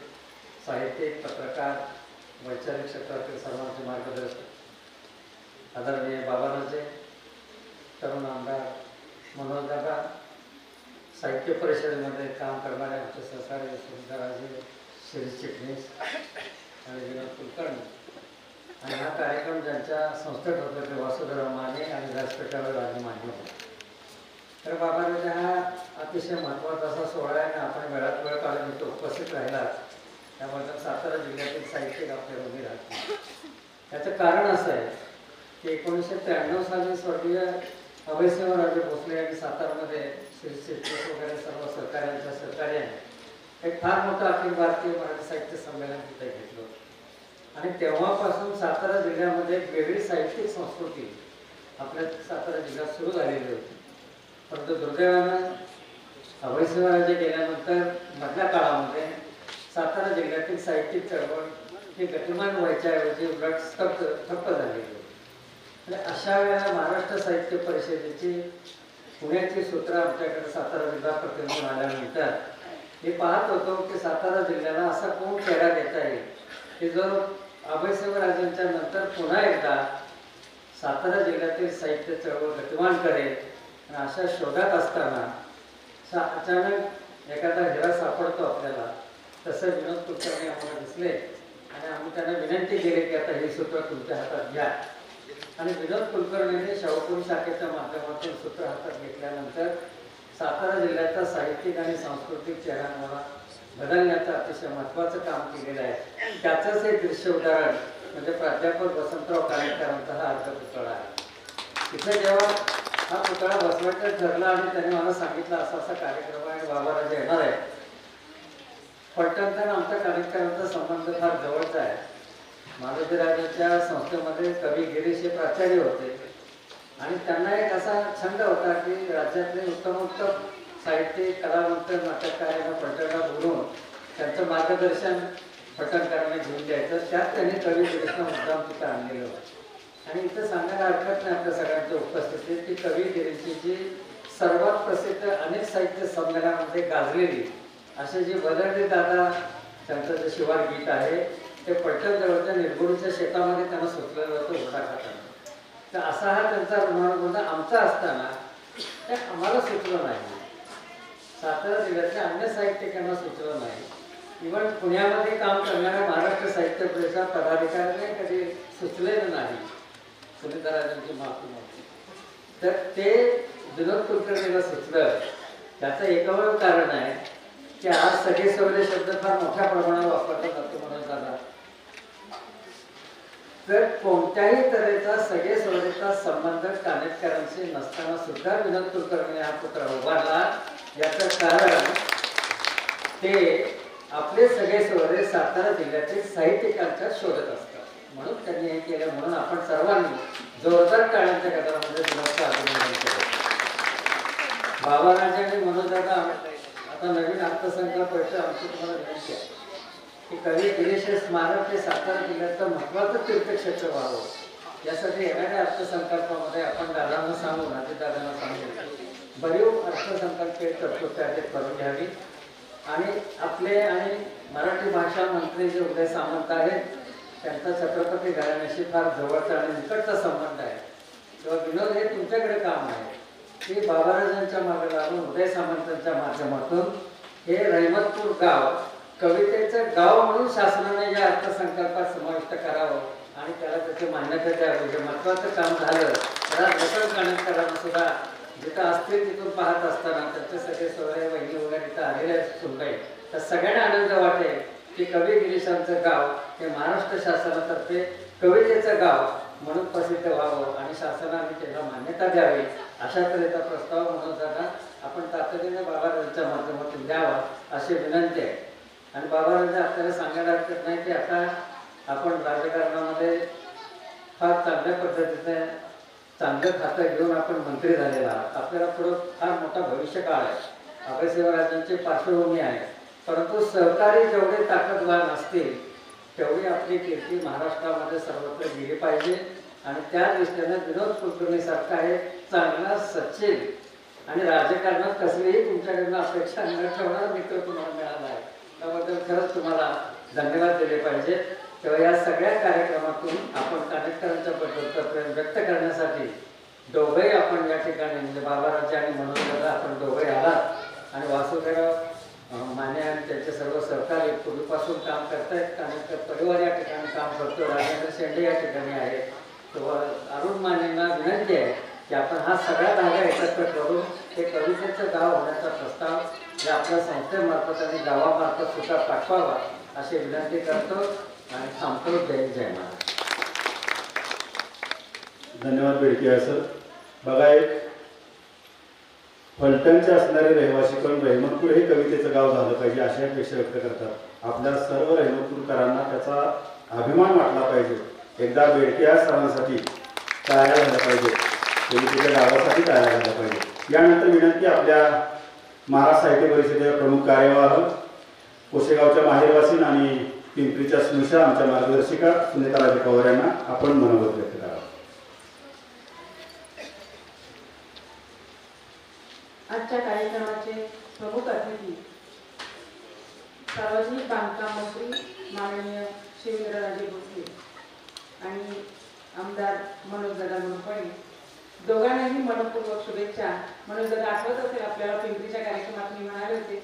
साहित्यिक, पत्रकार, वैचारिक क्षेत्रातील सर्वांचे मार्गदर्शक आदरणीय बाबाराजे, तरुण आमदार मनोजदादा, साहित्य परिषदेमध्ये काम करणारे आमचे सहकारी सुंदरराजे, शिरीष चिटणीस आणि विनोद कुलकर्णी, आणि हा कार्यक्रम ज्यांच्या संस्थेत होता ते वासुदेवराव माने आणि व्यासपीठावर आज मांडलं होतं. तर बाबाराजा हा अतिशय महत्त्वाचा असा सोहळा आहे आणि आपण वेळात वेळ काढून इथे उपस्थित राहिला त्याबद्दल सातारा जिल्ह्यातील साहित्यिक आपल्यामध्ये राहतील. त्याचं कारण असं आहे की 1993 साली स्वर्गीय अभयसिंहराजे भोसले यांनी सातारमध्ये श्री शिक्षक वगैरे सर्व सहकार्यांच्या सहकार्याने एक फार मोठं अखिल भारतीय मराठी साहित्य संमेलन तिथे घेतलं होतं आणि तेव्हापासून सातारा जिल्ह्यामध्ये एक वेगळी साहित्यिक संस्कृती आपल्या सातारा जिल्ह्यात सुरू झालेली होती. परंतु दुर्दैवानं अभयसिंहराजे गेल्यानंतर मधल्या काळामध्ये सातारा जिल्ह्यातील साहित्यिक चळवळ ही गतिमान व्हायच्या ऐवजी उलट ठप्प झालेली होती. अशा वेळेला महाराष्ट्र साहित्य परिषदेची पुण्याची सूत्र आमच्याकडे सातारा जिल्हा प्रतिनिधी आल्यानंतर हे पाहत होतो की सातारा जिल्ह्याला असा कोण चेहरा देता येईल की जो अभयसिंहराजांच्या नंतर पुन्हा एकदा सातारा जिल्ह्यातील साहित्य चळवळ गतिमान करेल. आणि अशा शोधात असताना अचानक एखादा हिरा सापडतो आपल्याला. तसं विनोद कुलकर्णी आम्हाला दिसले आणि आम्ही त्यांना विनंती केली की आता हे सूत्र तुमच्या हातात घ्या. आणि विनोद कुलकर्णीने शाहूपुरी शाखेच्या माध्यमातून सूत्र हातात घेतल्यानंतर सातारा जिल्ह्याचा साहित्यिक आणि सांस्कृतिक चेहरा बदलण्याचं अतिशय महत्त्वाचं काम केलेलं आहे. त्याचंच एक दृश्य उदाहरण म्हणजे प्राध्यापक वसंतराव कानेटकरांचा हा अर्धपुतळा आहे. तिथे जेव्हा हा पुतळा बसवायचा ठरला आणि त्यांनी मला सांगितलं असा असा कार्यक्रम आहे बाबाराजा येणार आहे. पटकन आमच्या कानेटकरांचा संबंध फार जवळचा आहे. माधवराजांच्या संस्थेमध्ये कवी गिरीश हे प्राचार्य होते आणि त्यांना एक असा छंद होता की राज्यातले उत्तम साहित्यिक कलावंत नाटककार यांना पलटणला बोलून त्यांचं मार्गदर्शन पलटणकरांना घेऊन द्यायचं. त्यात त्यांनी कवी गिरीशला मुद्दाम तिथं आणलेलं होतं. आणि इथं सांगायला हरकत नाही आपल्या सगळ्यांच्या उपस्थितीत की कवी गिरीशची जी सर्वात प्रसिद्ध अनेक साहित्य संमेलनामध्ये गाजलेली असे जे बदरडी दादा त्यांचं जे शिवार गीत आहे ते पलटण जवळच्या निर्गुणीच्या शेतामध्ये त्यांना सुचलेलं होतं उडा खाताना. तर असा हा त्यांचा ऋणानुबंध आमचा असताना ते आम्हाला सुचलं नाही. सातारा जिल्ह्यातल्या अन्य साहित्यिकांना सुचलं नाही. इव्हन पुण्यामध्ये काम करणाऱ्या महाराष्ट्र साहित्य परिषद पदाधिकाऱ्याने कधी सुचलेलं नाही. सुनीताराजांची माफी नव्हती. तर ते विनोद कुलकर्णीला सुचलं. त्याचं एकमेव कारण आहे की आज सगळे सवरे शब्द फार मोठ्या प्रमाणात वापरला जातो म्हणून झाला. तर कोणत्याही तऱ्हेचा सगळे सवरेचा संबंध कानेटकरांशी नसताना सुद्धा विनोद कुलकर्णी हा पुतळा उभारला. याचं कारण ते आपले सगळे सवरे सातारा जिल्ह्यातील साहित्यिकांच्या शोधत असतात म्हणून त्यांनी हे केलं. म्हणून आपण सर्वांनी जोरदार टाळ्यांच्या गदारामध्ये विनोदचं अभिनंदन केलं. बाबाराजा आणि मनोजदादा आता नवीन अर्थसंकल्प येतो. आमची तुम्हाला विनंती आहे की कवी गिरीश स्मारक हे सातारा जिल्ह्याचं महत्त्वाचं तीर्थक्षेत्र व्हावं. यासाठी येणाऱ्या अर्थसंकल्पामध्ये आपण दादांना सांगून दादांना सांगू बरीव अर्थसंकल्प तरतूद त्यात करून घ्यावी. आणि आपले आणि मराठी भाषा मंत्री जे उदय सामंत आहेत त्यांचा छत्रपती घराण्याशी फार जवळचा आणि निकटचा संबंध आहे. तेव्हा विनोद हे तुमच्याकडे काम आहे की बाबाराजांच्या मागे लागून उदय सामंतांच्या माध्यमातून हे रहमतपूर गाव कवितेचं गाव म्हणून शासनाने या अर्थसंकल्पात समाविष्ट करावं आणि त्याला त्याची मान्यता द्यावी. हे महत्त्वाचं काम झालं. तर रतन कानेटकरांना सुद्धा जिथं असतील तिथून पाहत असताना त्यांचे सगळे सोहळे वहिनी वगैरे इथं आलेले सुनबाई तर सगळ्यांना आनंद वाटेल की कवी गिरीशांचं गाव हे महाराष्ट्र शासनातर्फे कवितेचं गाव म्हणून प्रसिद्ध व्हावं आणि शासनाने त्याला मान्यता द्यावी. अशा तऱ्हेचा प्रस्ताव म्हणून जाता आपण तातडीने बाबाराजांच्या माध्यमातून द्यावा अशी विनंती आहे. आणि बाबाराजा आपल्याला सांगायला हरकत नाही की आता आपण राजकारणामध्ये फार चांगल्या पद्धतीने चांगलं खातं घेऊन आपण मंत्री झालेला आहात. आपल्याला पुढं फार मोठा भविष्यकाळ आहे. अभयसिंहराजांची पार्श्वभूमी आहे. परंतु सहकारी जेवढे ताकदवान असतील तेवढी आपली कीर्ती महाराष्ट्रामध्ये सर्वत्र गेली पाहिजे. आणि त्या दृष्टीने विनोद कुलकर्णीसारखा एक चांगला सच्चिल आणि राजकारणात कसलीही तुमच्याकडनं अपेक्षा न ठेवणारा मित्र तुम्हाला मिळाला आहे. त्याबद्दल खरंच तुम्हाला धन्यवाद दिले पाहिजे. तेव्हा या सगळ्या कार्यक्रमातून आपण कानेटकरांच्या बद्दलचं प्रेम व्यक्त करण्यासाठी दोघंही आपण या ठिकाणी म्हणजे बाबाराजा आणि मनोजदादा आपण दोघंही आलात आणि वासुदेव माने आणि त्यांचे सर्व सहकारी पूर्वीपासून काम करतायत. कानेटकर परिवार या ठिकाणी काम करतो. राजेंद्र शेंडे या ठिकाणी आहे. तेव्हा अरुण मानेंना विनंती आहे की आपण हा सगळा धागा एकत्र करून हे कवितेचं गाव होण्याचा प्रस्ताव या आपल्या संस्थेमार्फत आणि गावामार्फत सुद्धा पाठवावा अशी विनंती करतो आणि थांबतो. जय जय महाराज. धन्यवाद बेडके सर. बघा, एक फलटणचे असणारे रहिवासी पण रहमतपूर हे कवितेचं गाव झालं पाहिजे अशी अपेक्षा व्यक्त करतात. आपल्या सर्व रहमतपूरकरांना त्याचा अभिमान वाटला पाहिजे. एकदा बेडके सरांसाठी टाळ्या झाल्या पाहिजे, कवितेच्या गावासाठी टाळ्या झाल्या पाहिजे. यानंतर विनंती आपल्या महाराष्ट्र साहित्य परिषदेच्या प्रमुख कार्यवाह, कोशेगावच्या माहेरवासीन आणि पिंपरीच्या स्नुषा आमच्या मार्गदर्शिका सुनीताराजे पवार यांना आपण मनोगत व्यक्त करावं. आजच्या कार्यक्रमाचे प्रमुख अतिथी सार्वजनिक बांधकाम मंत्री माननीय शिवेंद्रराजे भोसले आणि आमदार मनोजदादा मुरपणे, दोघांनाही मनपूर्वक शुभेच्छा. मनोजदादा, आठवत असेल आपल्याला पिंपरीच्या कार्यक्रमात मी म्हणाले होते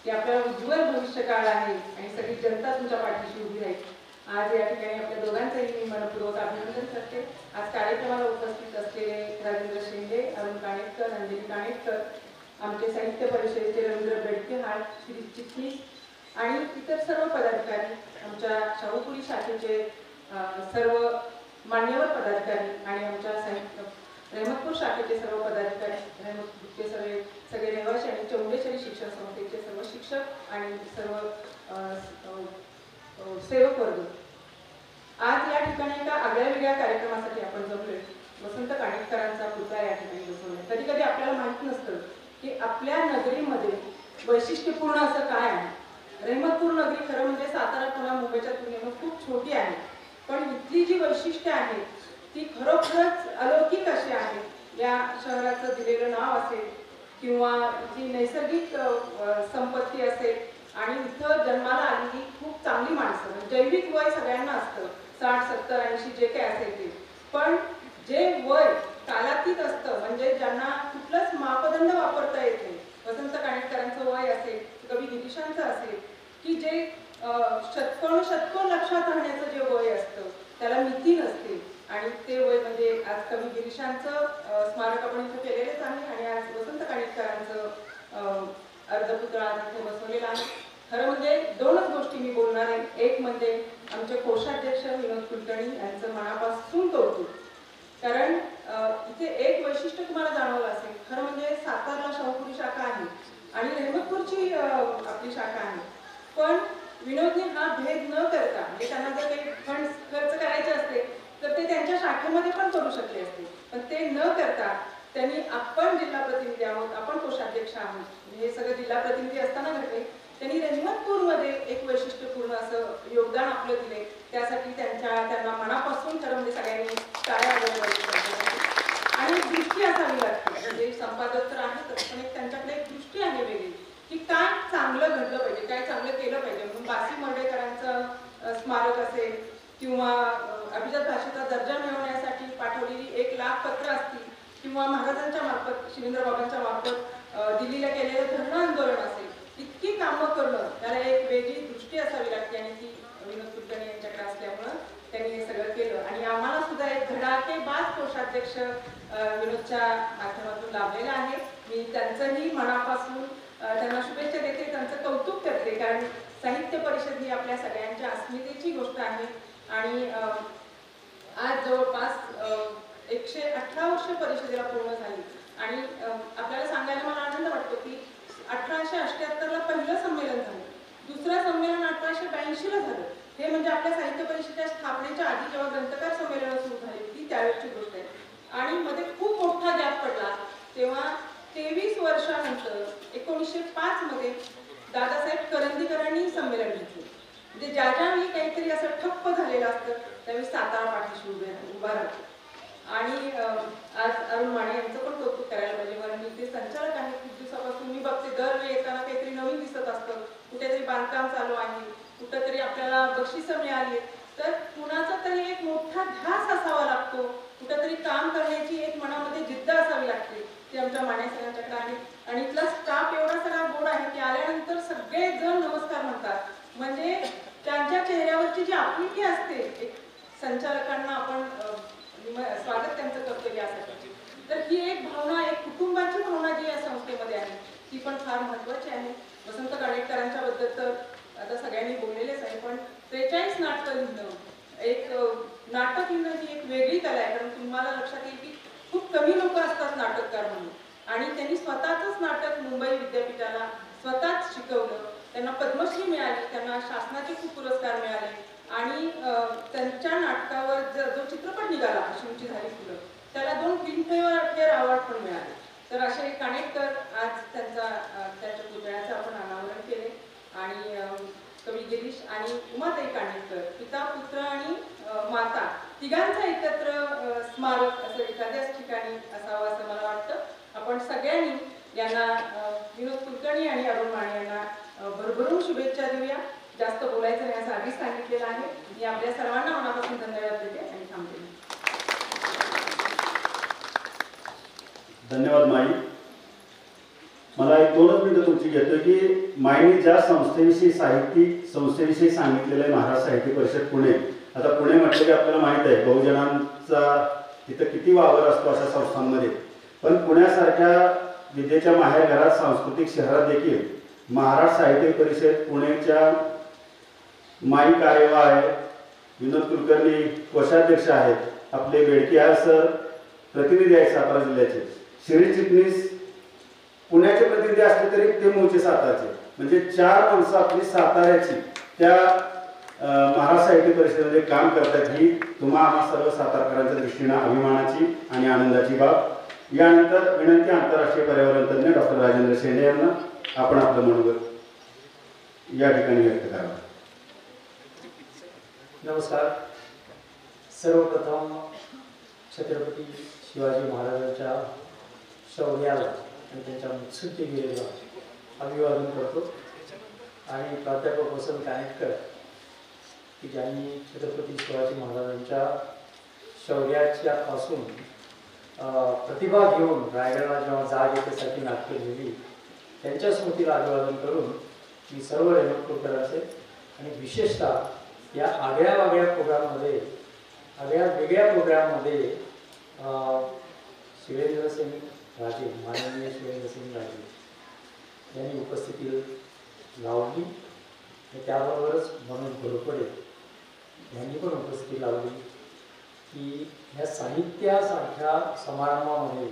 की आपल्याला उज्ज्वल भविष्यकाळ आहे आणि सगळी जनता तुमच्या पाठीशी उभी राहील. आज या ठिकाणी आपल्या दोघांचंही मी मनपूर्वक अभिनंदन करते. आज कार्यक्रमाला उपस्थित असलेले राजेंद्र शिंदे, अरुण काणेटकर, अंजली काणेटकर, आमचे साहित्य परिषदेचे रवींद्र बेडकेहाळ, श्री चिटणीस आणि इतर सर्व पदाधिकारी, आमच्या शाहूपुरी शाखेचे सर्व मान्यवर पदाधिकारी आणि आमच्या साहित्य रहमतपूर शाखेचे सर्व पदाधिकारी, रहमतपूरचे सगळे रहिवासी आणि चौंडेश्वरी शिक्षण संस्थेचे सर्व शिक्षक आणि सर्व सेवक वर्ग, आज या ठिकाणी एका आगळ्या वेगळ्या कार्यक्रमासाठी आपण जमलोय. वसंत काणेटकरांचा पुतळा या ठिकाणी बसवलाय. कधी कधी आपल्याला माहित नसतं की आपल्या नगरीमध्ये वैशिष्ट्यपूर्ण असं काय आहे. रहमतपूर नगरी खरं म्हणजे सातारा, पुणे, मुंबईच्या तुलनेने खूप छोटी आहे, पण इथली जी वैशिष्ट्य आहे ती खरोखरच अलौकिक अशी आहे. या शहराचं दिलेलं नाव असेल किंवा जी नैसर्गिक संपत्ती असेल आणि इथं जन्माला आलेली खूप चांगली माणसं. जैविक वय सगळ्यांना असतं, 60, 70, 80 जे काही असेल ते, पण जे वय कालातीत असतं म्हणजे ज्यांना कुठलंच मापदंड वापरता येत नाही. वसंत काणेटकरांचं वय असेल, कवी गिरीशांचं असेल, की जे शतकोन लक्षात राहण्याचं जे वय असतं त्याला मिती नसते आणि ते वय म्हणजे आज कवी गिरीशांचं स्मारक आपण इथं केलेलंच आहे आणि आज वसंत काणेटकरांचं अर्धपुतळा इथे बसवलेला आहे. खरं म्हणजे दोनच गोष्टी मी बोलणार आहे. एक म्हणजे आमचे कोषाध्यक्ष विनोद कुलकर्णी यांचं मनापासून कौतुक, कारण इथे एक वैशिष्ट्य तुम्हाला जाणवलं असेल. खरं म्हणजे सातारला शाहूपुरी शाखा आहे आणि रहमतपूरची आपली शाखा आहे, पण विनोदने हा भेद न करता म्हणजे त्यांना जर काही फंड खर्च करायचे असते तर ते त्यांच्या शाखेमध्ये पण करू शकले असते, पण ते न करता त्यांनी आपण जिल्हा प्रतिनिधी आहोत, आपण कोषाध्यक्ष आहोत, हे सगळं जिल्हा प्रतिनिधी असताना घडले. त्यांनी रहमतपूरमध्ये एक वैशिष्ट्यपूर्ण असं योगदान आपलं दिले. त्यासाठी त्यांना मनापासून खरं म्हणजे सगळ्यांनी टाळ्या वाजवल्या. आणि दृष्टी असावी लागते, म्हणजे संपादक तर आहेतच, पण एक त्यांच्याकडे एक दृष्टी आहे वेगळी की काय चांगलं घडलं पाहिजे, काय चांगलं केलं पाहिजे. म्हणून बासी मर्डेकरांचं स्मारक असेल किंवा अभिजात भाषेचा दर्जा मिळवण्यासाठी पाठवलेली 1 लाख पत्र असतील किंवा महाराजांच्या मार्फत, शिवेंद्रबाबांच्या मार्फत दिल्लीला केलेलं धरणं आंदोलन असेल, इतकी कामं करणं त्याला एक वेगळी दृष्टी असावी लागते आणि ती विनोद कुलकर्णी यांच्याकडे असल्यामुळं त्यांनी हे सगळं केलं. आणि आम्हाला सुद्धा एक धडाकेबाज कोषाध्यक्ष विनोदच्या माध्यमातून लाभलेला आहे. मी त्यांचंही मनापासून त्यांना शुभेच्छा देते, त्यांचं कौतुक करते, कारण साहित्य परिषद ही आपल्या सगळ्यांच्या अस्मितेची गोष्ट आहे. आणि आज जवळपास 118 वर्ष परिषदेला पूर्ण झाली आणि आपल्याला सांगायला मला आनंद वाटतो की 1878ला पहिलं संमेलन झालं, दुसरं संमेलन 1882ला झालं. हे म्हणजे आपल्या साहित्य परिषदेच्या स्थापनेच्या आधी जेव्हा ग्रंथकार संमेलन सुरू झाली ती त्यावेळेची गोष्ट आहे. आणि मध्ये खूप मोठा गॅप पडला, तेव्हा 23 वर्षानंतर 1905 मध्ये दादासाहेब करंदीकरांनी संमेलन घेतलं. म्हणजे ज्यावेळी काहीतरी असं ठप्प झालेलं असतं त्यावेळी सातारा पाठीशी उभा राहतो. आणि आज अरुण माने यांचं पण कौतुक करायला पाहिजे, कारण मी ते संचालक आहे. खूप दिवसापासून मी बघते दरवेळी येताना काहीतरी नवीन दिसत असतं, कुठेतरी बांधकाम चालू आहे, कुठेतरी आपल्याला बक्षिसं मिळाली, तर कुणाचा तरी एक मोठा ध्यास असावा लागतो, कुठेतरी काम करण्याची एक मनामध्ये जिद्द असावी लागते. ती आमच्या माने सगळ्यांच्याकडे आहे. आणि इथला स्टाफ एवढा सगळा गोड आहे की आल्यानंतर सगळेजण नमस्कार म्हणतात. म्हणजे त्यांच्या चेहऱ्यावरची जी आपुलकी असते, एक संचालकांना आपण स्वागत त्यांचं करतो यासाठी, तर ही महत्त्वाची आहे. वसंत कानेटकरांच्या बद्दल तर आता सगळ्यांनी बोललेलेच आहे, पण 43 नाटकं लिहिणं, एक नाटक लिहिणं ही एक वेगळी कला आहे. कारण तुम्हाला लक्षात येईल की खूप कमी लोक असतात नाटककार म्हणून, आणि त्यांनी स्वतःच नाटक मुंबई विद्यापीठाला स्वतःच शिकवलं. त्यांना पद्मश्री मिळाली, त्यांना शासनाचे खूप पुरस्कार मिळाले, आणि त्यांच्या नाटकावर जो चित्रपट निघाला अश्रूंची झाली फुलं, त्याला 2 फिल्मफेअर अवॉर्ड पण मिळाले. तर असे कानेटकर आज त्यांच्या पुतळ्याचं आपण अनावरण केले. आणि कवी गिरीश आणि उमाताई कानेटकर, पिता पुत्र आणि माता तिघांचं एकत्र स्मारक असं एखाद्याच ठिकाणी असावं असं मला वाटतं. आपण सगळ्यांनी यांना विनोद कुलकर्णी आणि अरुण माने यांना भरभरून शुभेच्छा देऊया. जास्त बोलायचं नाही असं आधीच सांगितलेलं आहे. मी आपल्या सर्वांना मनापासून धन्यवाद देते आणि थांबते. धन्यवाद माई. मला एक 2च मिनिटं तुमची घेतो की माईने ज्या संस्थेविषयी सांगितलेलं आहे, महाराष्ट्र साहित्य परिषद पुणे. आता पुणे म्हटलं की आपल्याला माहीत आहे बहुजनांचा तिथं किती वावर असतो अशा संस्थांमध्ये, पण पुण्यासारख्या विद्येच्या माहेरघरात, सांस्कृतिक शहरात देखील महाराष्ट्र साहित्य परिषद पुणेच्या माई कार्यवाह आहे. विनोद कुलकर्णी कोषाध्यक्ष आहेत. आपले बेडके सर प्रतिनिधी आहेत सातारा जिल्ह्याचे. शिरीष चिटणीस पुण्याचे प्रतिनिधी असले तरी ते मूळचे सातारचे, म्हणजे 4 माणसं आपली साताऱ्याची त्या महाराष्ट्र साहित्य परिषदेमध्ये काम करतात. ही तुम्हा आम्हा सर्व सातारकरांच्या दृष्टीनं अभिमानाची आणि आनंदाची बाब. यानंतर विनंती आंतरराष्ट्रीय पर्यावरण तज्ञ डॉक्टर राजेंद्र शेंडे यांना आपण आपलं मनोगत या ठिकाणी व्यक्त करावं. नमस्कार. सर्वप्रथम छत्रपती शिवाजी महाराजांच्या शौर्याला आणि त्यांच्या मुत्सद्देगिरीला अभिवादन करतो. आणि प्राध्यापक वसंत कानेटकर की ज्यांनी छत्रपती शिवाजी महाराजांच्या शौर्याच्या पासून प्रतिभा घेऊन रायगडाला जेव्हा जाग येण्यासाठी नाटकं लिहिली, त्यांच्या स्मृतीला अभिवादन करून मी सर्व रेणुकरचे आणि विशेषतः या आगळ्या प्रोग्राममध्ये वेगळ्या प्रोग्राममध्ये शिवेंद्रसिंग राजे, माननीय शिवेंद्रसिंग राजे यांनी उपस्थिती लावली. त्याबरोबरच मनोज घोरपडे यांनी पण उपस्थिती लावली की ह्या साहित्यासारख्या समारंभामध्ये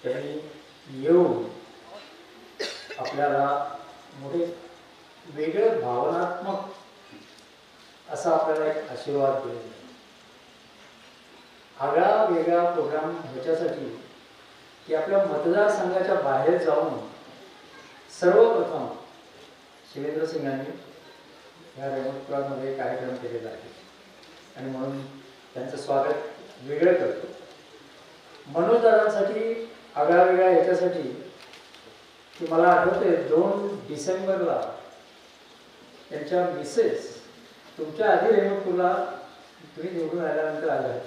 त्यांनी येऊन आपल्याला मोठे वेगळं भावनात्मक असा आपल्याला एक आशीर्वाद दिला. आगळा वेगळा प्रोग्राम ह्याच्यासाठी की आपल्या मतदारसंघाच्या बाहेर जाऊन सर्वप्रथम शिवेंद्र सिंगांनी ह्या रेणुकामध्ये कार्यक्रम केलेला आहे आणि म्हणून त्यांचं स्वागत वेगळं करतो. मनोजदारांसाठी आगळा वेगळा ह्याच्यासाठी की मला आठवते 2 डिसेंबरला त्यांच्या मिसेस तुमच्या आधी रेणुकपूरला तुम्ही निवडून आल्यानंतर आल्या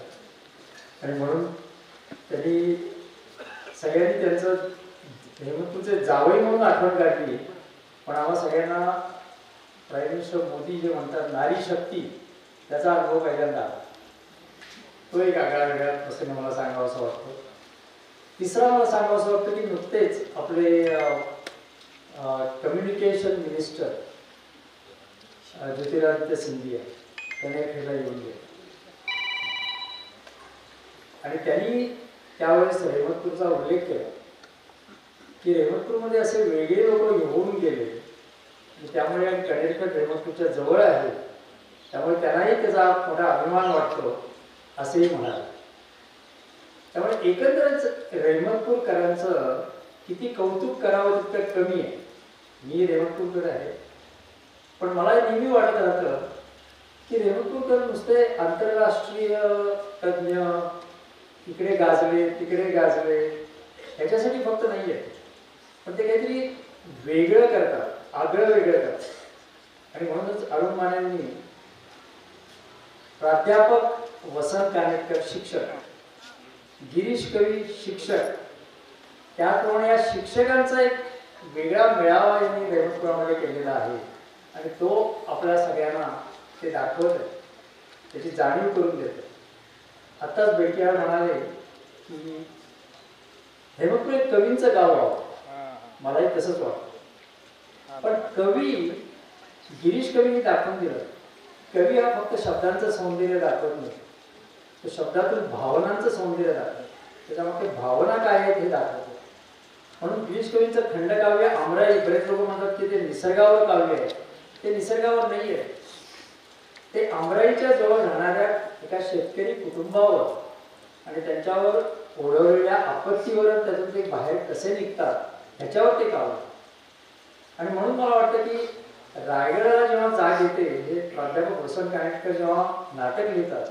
आणि म्हणून त्यांनी सगळ्यांनी त्यांचं रेणुकपूरचे जावई म्हणून आठवण काढली. पण आम्हा सगळ्यांना प्राईम मिनिस्टर मोदी जे म्हणतात नारी शक्ती, त्याचा अनुभव पहिल्यांदा तो एक आगळा वेगळा प्रसंग मला सांगावा असं वाटतं. तिसरा मला सांगावं असं वाटतं की नुकतेच आपले कम्युनिकेशन मिनिस्टर ज्योतिरादित्य सिंधिया त्याने खेळला येऊन गेले आणि त्यांनी त्यावेळेस रेहमतपूरचा उल्लेख केला की रेहमतपूरमध्ये असे वेगळे लोक येऊन गेले, त्यामुळे कानेटकर रेहमतपूरच्या जवळ आहे, त्यामुळे त्यांनाही त्याचा मोठा अभिमान वाटतो असेही म्हणाले. त्यामुळे एकंदरच रेहमतपूरकरांचं किती कौतुक करावं तितकं कमी आहे. मी रेहमतपूरकर आहे, पण मला नेहमी वाटत राहतं की रेहमतपूरकर नुसते आंतरराष्ट्रीय तज्ज्ञ इकडे गाजले तिकडे गाजले ह्याच्यासाठी फक्त नाही आहे, पण ते काहीतरी वेगळं करतात, आगळं वेगळं करतात. आणि म्हणूनच अरुण मानेंनी प्राध्यापक वसंत कानेटकर शिक्षक, गिरीश कवी शिक्षक, त्याप्रमाणे या शिक्षकांचा एक वेगळा मेळावा यांनी रेहमतपुरामध्ये केलेला आहे आणि तो आपल्या सगळ्यांना ते दाखवत आहे, त्याची जाणीव करून देते. आत्ताच बेडके म्हणाले की रेहमतपूर एक कवींचं गाव आहे, मलाही तसंच वाटतं. पण कवी गिरीश कवींनी दाखवून दिलं, कवी हा फक्त शब्दांचं सौंदर्य दाखवत नाही, तो शब्दातून भावनांचं सौंदर्य दाखवतो, त्याच्यामध्ये भावना काय आहेत हे दाखवतो. म्हणून गिरीश कवींचं खंडकाव्य आमराई, बरेच लोक म्हणतात की ते निसर्गावर काव्य आहे, ते निसर्गावर नाही आहे, ते आमराईच्या जवळ राहणाऱ्या एका शेतकरी कुटुंबावर आणि त्यांच्यावर ओढवलेल्या आपत्तीवर त्यातून ते बाहेर कसे निघतात ह्याच्यावर ते काव्य. आणि म्हणून मला वाटतं की रायगडाला जेव्हा जाग येते, हे प्राध्यापक वसंत कानेटकर जेव्हा नाटक लिहितात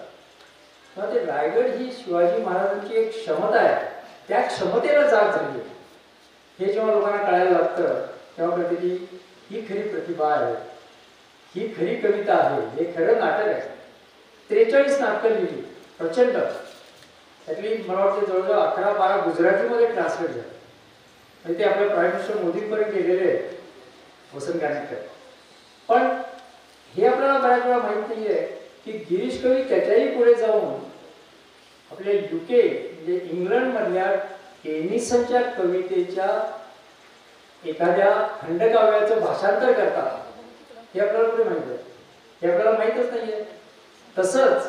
तेव्हा ते रायगड ही शिवाजी महाराजांची एक क्षमता आहे, त्या क्षमतेला जाग झाली हे जेव्हा लोकांना कळायला लागतं तेव्हा कळते की ही खरी प्रतिभा आहे, ही खरी कविता आहे, हे खरं नाटक आहे. 43 नाटकं लिहिली प्रचंड, त्यातली मला वाटतं जवळजवळ 11-12 गुजरातीमध्ये ट्रान्सलेट झाले आणि ते आपल्या प्राईम मिनिस्टर मोदींपर्यंत गेलेले वसंत कानेटकर. पण हे आपल्याला बऱ्याच वेळा माहीत नाही आहे की गिरीश कवी त्याच्याही पुढे जाऊन आपल्या UK म्हणजे इंग्लंडमधल्या टेनिसनच्या कवितेच्या एखाद्या खंडकाव्याचं भाषांतर करतात, हे आपल्याला कुठे माहित आहे, हे आपल्याला माहीतच नाही आहे. तसंच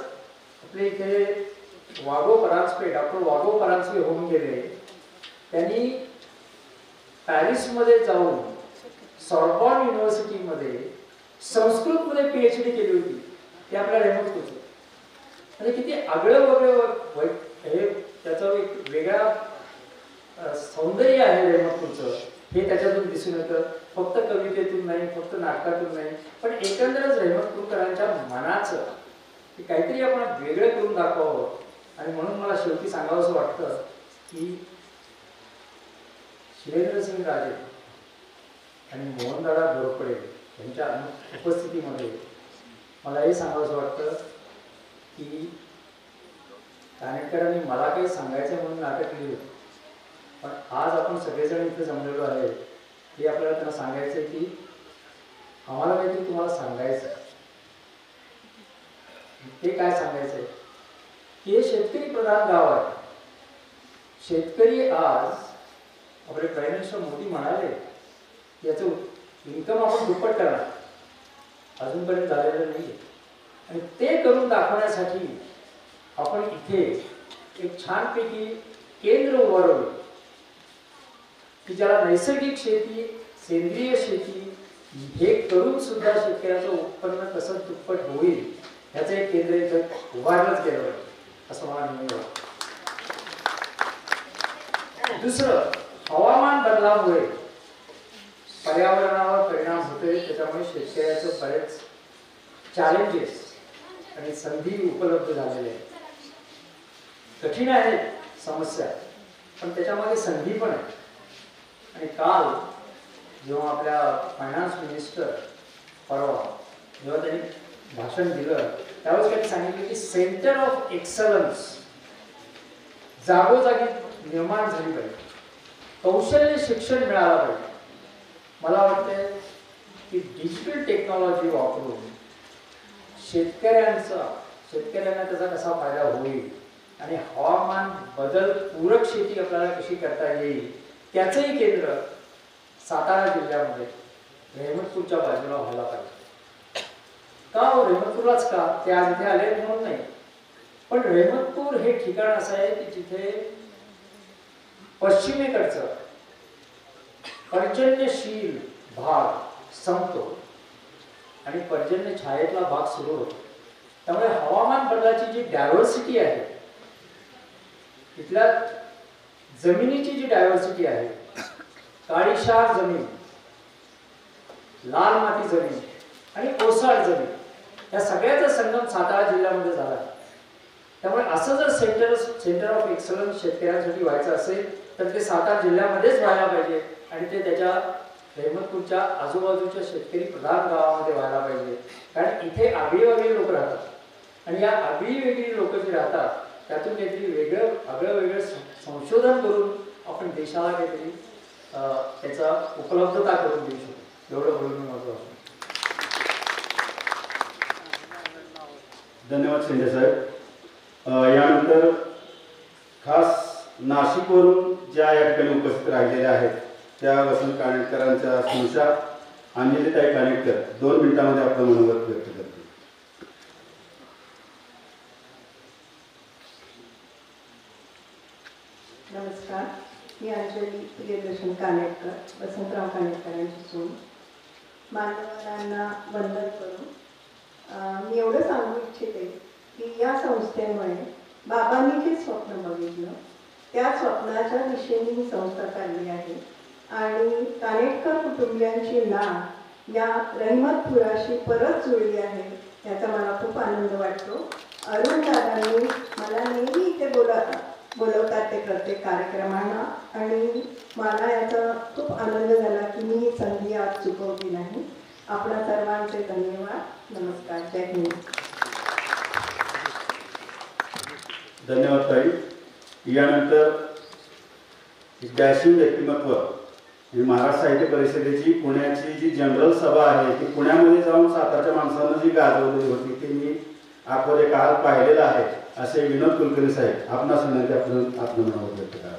आपले इथे वाघो परांजपे, डॉक्टर वाघो परांजपे होऊन गेले, त्यांनी पॅरिसमध्ये जाऊन सॉर्बॉन युनिव्हर्सिटीमध्ये संस्कृतमध्ये PhD केली होती, ते आपल्या रेमत होते. म्हणजे किती आगळं वगळं हे त्याचं एक वेगळा सौंदर्य आहे रेमतपूरचं, हे त्याच्यातून दिसून येतं. फक्त कवितेतून नाही, फक्त नाटकातून नाही, पण एकंदरच रेमतपूरकरांच्या मनाचं की काहीतरी आपण वेगळं करून दाखवावं. आणि म्हणून मला शेवटी सांगावंसं वाटतं की शिवेंद्रसिंग राजे आणि मोहनदादा घोरपडे यांच्या उपस्थितीमध्ये मला हे सांगावंसं वाटतं की कानेटकरांनी मला काही सांगायचं म्हणून नाटक लिहिलं, पण आज आपण सगळेजण इथे जमलेलो आहे हे आपल्याला त्यांना सांगायचं आहे की आम्हाला काहीतरी तुम्हाला सांगायचं आहे. ते काय सांगायचं आहे की हे शेतकरी प्रधान गाव आहे. शेतकरी आज आपले प्राईम मिनिस्टर मोदी म्हणाले याचं इन्कम आपण दुप्पट करणार, अजूनपर्यंत झालेलं नाही. आणि ते करून दाखवण्यासाठी आपण इथे एक छानपैकी केंद्र उभारवलं की ज्याला नैसर्गिक शेती, सेंद्रिय शेती हे करून सुद्धा शेतकऱ्याचं उत्पन्न कसं दुप्पट होईल ह्याचं एक केंद्र इथं उभारलंच गेलं पाहिजे असं मला नेहमी वाटतं. दुसरं, हवामान बदलामुळे पर्यावरणावर परिणाम होतोय, त्याच्यामुळे शेतकऱ्याचं बरेच चॅलेंजेस आणि संधी उपलब्ध झालेले आहेत. कठीण आहेत समस्या, पण त्याच्यामध्ये संधी पण आहे. आणि काल जेव्हा आपल्या फायनान्स मिनिस्टर परवा जेव्हा त्यांनी भाषण दिलं त्यावेळेस त्यांनी सांगितलं की सेंटर ऑफ एक्सलन्स जागोजागी निर्माण झाली पाहिजे, कौशल्य शिक्षण मिळालं पाहिजे. मला वाटतं की डिजिटल टेक्नॉलॉजी वापरून शेतकऱ्यांना त्याचा कसा फायदा होईल आणि हवामान बदल पूरक शेती आपल्याला कशी करता येईल त्याचंही केंद्र सातारा जिल्ह्यामध्ये रेहमतपूरच्या बाजूला व्हायला पाहिजे. का हो रेहमतपूरलाच का, ते आज इथे आले म्हणून नाही, पण रेहमतपूर हे ठिकाण असं आहे की जिथे पश्चिमेकडचं पर्जन्यशील भाग संपतो आणि पर्जन्य छायेतला भाग सुरू होतो. त्यामुळे हवामान बदलाची जी डायव्हर्सिटी आहे, तिथल्या जमिनीची जी डायव्हर्सिटी आहे, काळीशार जमीन, लाल माती जमीन आणि ओसाड जमीन, या सगळ्याचा संगम सातारा जिल्ह्यामध्ये झाला. त्यामुळे असं जर सेंटर ऑफ एक्सलन्स शेतकऱ्यांसाठी व्हायचं असेल तर ते सातारा जिल्ह्यामध्येच व्हायला पाहिजे आणि ते त्याच्या रेहमतपूरच्या आजूबाजूच्या शेतकरी प्रधान गावामध्ये व्हायला पाहिजे. कारण इथे आगळीवेगळी लोक राहतात आणि या आगळीवेगळी लोक जी राहतात त्यातून काहीतरी आगळं संशोधन करून आपण देशाला काहीतरी त्याचा उपलब्धता करून देऊ शकतो. एवढं बोलून मी महत्वाचं. धन्यवाद शिंदे साहेब. यानंतर खास नाशिकवरून ज्या या ठिकाणी उपस्थित राहिलेल्या आहेत त्या वसंत कानेटकरांच्या स्नुषा अंजलीताई कानेटकर 2 मिनिटांमध्ये आपलं मनोगत व्यक्त करतील. नमस्कार, मी अंजली प्रियदर्शन कानेटकर, वसंतराव कानेटकरांची सून. मान्यवरांना वंदन करून मी एवढं सांगू इच्छिते की या संस्थेमुळे बाबांनी जे स्वप्न बघितलं त्या स्वप्नाच्या दिशेने ही संस्था चालली आहे आणि कानेटकर कुटुंबियांची नाळ या रहिमतपुराशी परत जुळली आहे, याचा मला खूप आनंद वाटतो. अरुण दादांनी मला नेहमी इथे बोलवतात ते प्रत्येक कार्यक्रमांना आणि मला याचा खूप आनंद झाला की मी ही संधी आज चुकवली नाही. आपणा सर्वांचे धन्यवाद. नमस्कार. जय हिंद. धन्यवाद ताई. यानंतर डॅशिंग व्यक्तिमत्व ही महाराष्ट्र साहित्य परिषदेची पुण्याची जी जनरल सभा आहे ती पुण्यामध्ये जाऊन सातारच्या माणसांना जी गाजवलेली होती ती मी आखोरे काळ पाहिलेला आहे. असे विनोद कुलकर्णी साहेब, आपणास विनंती आपलं मनोगत व्यक्त करा.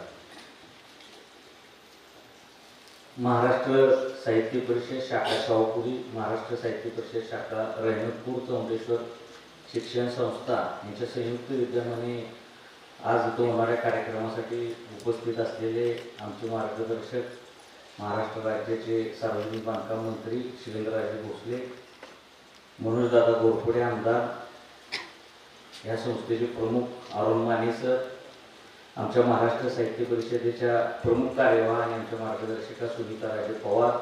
महाराष्ट्र साहित्य परिषद शाखा शाहूपुरी, महाराष्ट्र साहित्य परिषद शाखा रहिमतपूर चौंडेश्वर शिक्षण संस्था यांच्या संयुक्त विद्यमाने आज इथं होणाऱ्या कार्यक्रमासाठी उपस्थित असलेले आमचे मार्गदर्शक महाराष्ट्र राज्याचे सार्वजनिक बांधकाम मंत्री शिवेंद्रराजे भोसले, मनोजदादा घोरपडे आमदार, या संस्थेचे प्रमुख अरुण माने सर, आमच्या महाराष्ट्र साहित्य परिषदेच्या प्रमुख कार्यवाह आणि आमच्या मार्गदर्शिका सुनीता राजे पवार,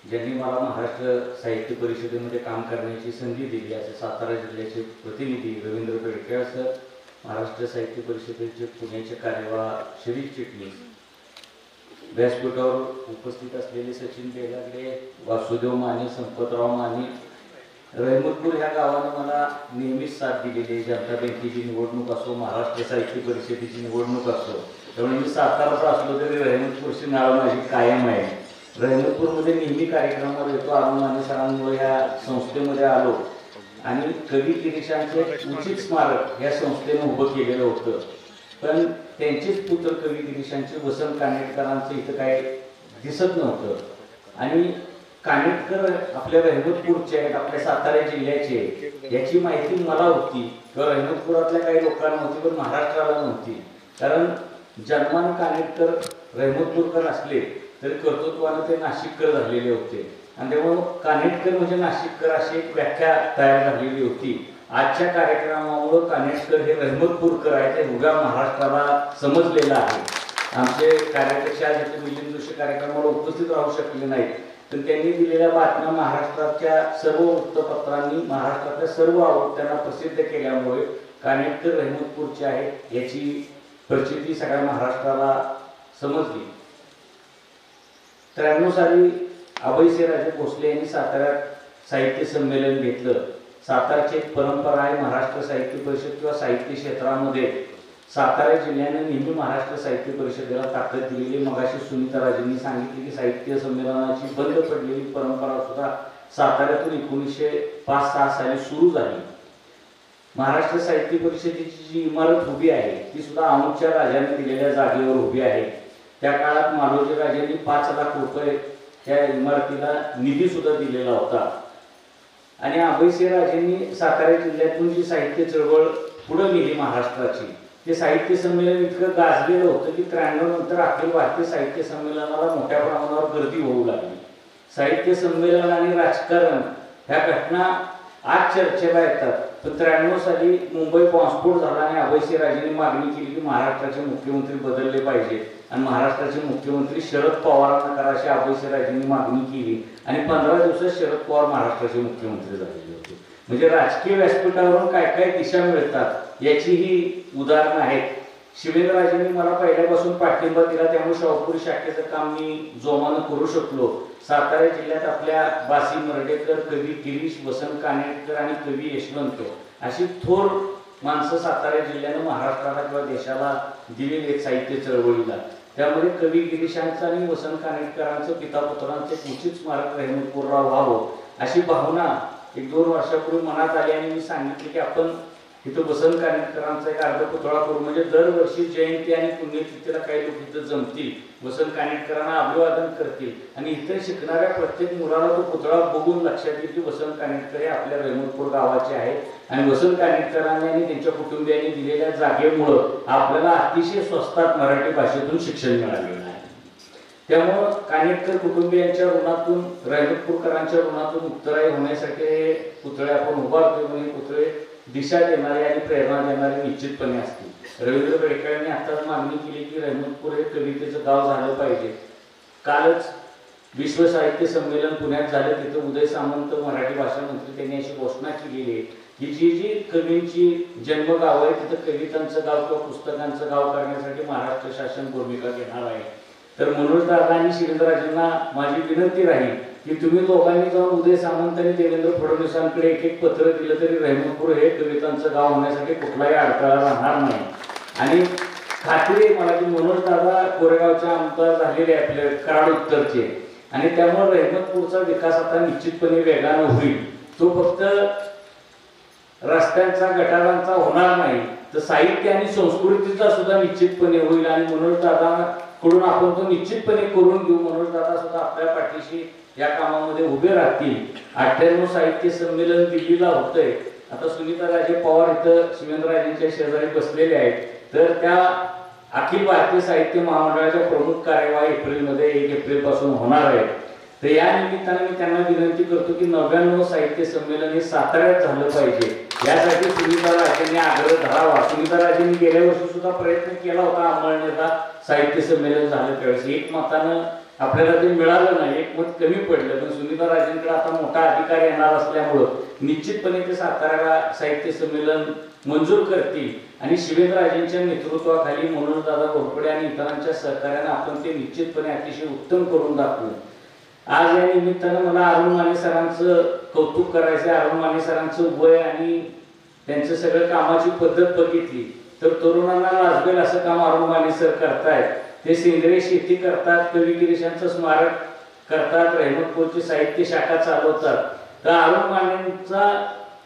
ज्यांनी मला महाराष्ट्र साहित्य परिषदेमध्ये काम करण्याची संधी दिली, असे सातारा जिल्ह्याचे प्रतिनिधी रवींद्र बेडकेळ सर, महाराष्ट्र साहित्य परिषदेचे पुण्याचे कार्यवाह शिरीष चिटणीस, व्यासपीठावर उपस्थित असलेले सचिन बेलागडे, वासुदेव माने, संपतराव माने. रहिमतपूर ह्या गावाने मला नेहमीच साथ दिलेली आहे. जनता बँकेची निवडणूक असो, महाराष्ट्र साहित्य परिषदेची निवडणूक असो, त्यामुळे मी साताराचा असलो तरी रहिमतपूरची नाव माझी कायम आहे. रहिमतपूरमध्ये नेहमी कार्यक्रमावर येतो. अरुण माने सरांमुळे ह्या संस्थेमध्ये आलो आणि कवी गिरीशांचे उचित स्मारक या संस्थेनं उभं केलेलं होतं. पण त्यांचेच पुत्र कवी गिरीशांचे वसंत कानेटकरांचं इथं काय दिसत नव्हतं आणि कानेटकर आपल्या रहिमतपूरचे आहेत, आपल्या सातारा जिल्ह्याचे, याची माहिती मला होती किंवा रहिमतपुरातल्या काही लोकांना होती पण महाराष्ट्राला नव्हती. कारण जन्मानं कानेटकर रहिमतपूरकर असले तरी कर्तृत्वानं ते नाशिककर झालेले होते आणि त्यामुळे कानेटकर म्हणजे नाशिककर अशी एक व्याख्या तयार झालेली होती. आजच्या कार्यक्रमामुळं कानेटकर हे रहिमतपूरकर आहेत हे उभ्या महाराष्ट्राला समजलेलं आहे. आमचे कार्याध्यक्ष आज इथे मिलिंद जोशी कार्यक्रमाला उपस्थित राहू शकले नाहीत, तर त्यांनी दिलेल्या बातम्या महाराष्ट्राच्या सर्व वृत्तपत्रांनी महाराष्ट्रातल्या सर्व आवृत्त्यांना प्रसिद्ध केल्यामुळे कानेटकर रहिमतपूरचे आहेत याची प्रचिती सगळ्या महाराष्ट्राला समजली. 93 साली अभयसिंहराजे भोसले यांनी साताऱ्यात साहित्य संमेलन घेतलं. सातारची एक परंपरा आहे महाराष्ट्र साहित्य परिषद किंवा साहित्य क्षेत्रामध्ये सातारा जिल्ह्याने नेहमी महाराष्ट्र साहित्य परिषदेला ताकद दिलेली. मगाशी सुनीता राजेंनी सांगितले की साहित्य संमेलनाची बंद पडलेली परंपरा सुद्धा साताऱ्यातून 1905-06 साली सुरू झाली. महाराष्ट्र साहित्य परिषदेची जी इमारत उभी आहे ती सुद्धा अमुकच्या राजाने दिलेल्या जागेवर उभी आहे. त्या काळात मालोजी राजांनी 5 लाख रुपये त्या इमारतीला निधी सुद्धा दिलेला होता आणि अभयसिंहराजेंनी सातारा जिल्ह्यातून जी साहित्य चळवळ पुढे नेली महाराष्ट्राची, ते साहित्य संमेलन इतकं गाजलेलं होतं की 93 नंतर अखिल भारतीय साहित्य संमेलनाला मोठ्या प्रमाणावर गर्दी होऊ लागली. साहित्य संमेलन आणि राजकारण ह्या घटना आज चर्चेला येतात. पण 93 साली मुंबई बॉम्बस्फोट झाला आणि अभयसिंहराजेंनी मागणी केली की महाराष्ट्राचे मुख्यमंत्री बदलले पाहिजे आणि महाराष्ट्राचे मुख्यमंत्री शरद पवारांना करा अशी अभयसिंहराजेंनी मागणी केली आणि 15 दिवसात शरद पवार महाराष्ट्राचे मुख्यमंत्री झालेले होते. म्हणजे राजकीय व्यासपीठावरून काय काय दिशा मिळतात याची ही उदाहरणं आहेत. शिवेंद्रराजेंनी मला पहिल्यापासून पाठिंबा दिला, त्यामुळे शाहूपुरी शाखेचं काम मी जोमानं करू शकलो. सातारा जिल्ह्यात आपल्या बासी मर्डेकर, कवी गिरीश, वसंत कानेटकर आणि कवी यशवंत अशी थोर माणसं सातारा जिल्ह्यानं महाराष्ट्राला किंवा देशाला दिलेली आहेत साहित्य चळवळीला. त्यामध्ये कवी गिरीशांचं आणि वसंत कानेटकरांचं पितापुत्रांचं एक उचित स्मारक रहिमतपूरला व्हावं अशी भावना 1-2 वर्षापूर्वी मनात आली आणि मी सांगितले की आपण इथं वसंत कानेटकरांचा एक अर्धा पुतळा करू, म्हणजे दरवर्षी जयंती आणि पुण्यतिथीला काही लोक इथं जमतील, वसंत कानेटकरांना अभिवादन करतील आणि इथं शिकणाऱ्या प्रत्येक मुलाला तो पुतळा बघून लक्षात येईल की वसंत कानेटकर हे आपल्या रेहमतपूर गावाचे आहेत आणि वसंत कानेटकरांनी आणि त्यांच्या कुटुंबियांनी दिलेल्या जागेमुळं आपल्याला अतिशय स्वस्तात मराठी भाषेतून शिक्षण मिळालेलं आहे. त्यामुळं कानेटकर कुटुंबियांच्या ऋणातून, रेहमतपूरकरांच्या ऋणातून उत्तराई होण्यासाठी पुतळे आपण उभारतो. म्हणजे पुतळे दिशा देणारे आणि प्रेरणा देणारे निश्चितपणे असतील. रवींद्र बेडकरांनी आताच मागणी केली की रेहमतपूर हे कवितेचं गाव झालं पाहिजे. कालच विश्व साहित्य संमेलन पुण्यात झालं, तिथं उदय सामंत मराठी भाषा मंत्री त्यांनी अशी घोषणा केलेली आहे की जी जी कवींची जन्मगाव आहे तिथं कवितांचं गाव किंवा पुस्तकांचं गाव करण्यासाठी महाराष्ट्र शासन भूमिका घेणार आहे. तर मनोज दादा आणि शिवेंद्रराजेंना माझी विनंती राहील की तुम्ही दोघांनी जाऊन उदय सामंत आणि देवेंद्र फडणवीसांकडे एक एक पत्र दिलं तरी रेहमतपूर हे कवितांचं गाव होण्यासाठी कुठलाही अडथळा राहणार नाही. आणि खात्री आहे मला की मनोज दादा कोरेगावच्या आमदार झालेले आपले कराड उत्तरचे आणि त्यामुळे रेहमतपूरचा विकास आता निश्चितपणे वेगानं होईल. तो फक्त रस्त्यांचा गटारांचा होणार नाही तर साहित्य आणि संस्कृतीचा सुद्धा निश्चितपणे होईल आणि मनोज दादाकडून आपण तो निश्चितपणे करून घेऊ. मनोज दादा सुद्धा आपल्या पाठीशी या कामामध्ये उभे राहतील. 98 साहित्य संमेलन दिल्लीला होतंय. आता सुनीताराजे पवार इथं शिवेंद्रराजेंच्या शेजारी बसलेले आहेत. तर त्या अखिल भारतीय साहित्य महामंडळाच्या प्रमुख कार्यवाही एप्रिलमध्ये 1 एप्रिलपासून होणार आहेत. तर या निमित्ताने मी त्यांना विनंती करतो की 99 साहित्य संमेलन हे साताऱ्यात झालं पाहिजे. यासाठी सुनीताराजेंनी आग्रह धरावा. सुनीताराजेंनी गेल्या वर्षी सुद्धा प्रयत्न केला होता अंमळनेरला साहित्य संमेलन झालं त्यावेळेस. एक मतानं आपल्याला ते मिळालं नाही, एक मत कमी पडलं. पण सुनीताराजेंकडे आता मोठा अधिकार येणार असल्यामुळं निश्चितपणे ते साताऱ्याला साहित्य संमेलन मंजूर करतील आणि शिवेंद्रराजेंच्या नेतृत्वाखाली मनोज दादा घोरपडे आणि इतरांच्या सहकार्याने आपण ते निश्चितपणे अतिशय उत्तम करून दाखवू. आज या निमित्तानं मला अरुण माने सरांचं कौतुक करायचं. अरुण माने सरांचं वय आणि त्यांचं सगळं कामाची पद्धत बघितली तर तरुणांना लाजवेल असं काम अरुण माने सर करतायत. ते सेंद्रिय शेती करतात, कवी गिरीशांचं स्मारक करतात, रेहमतपूरची साहित्य शाखा चालवतात. तर अरुण मानेंचा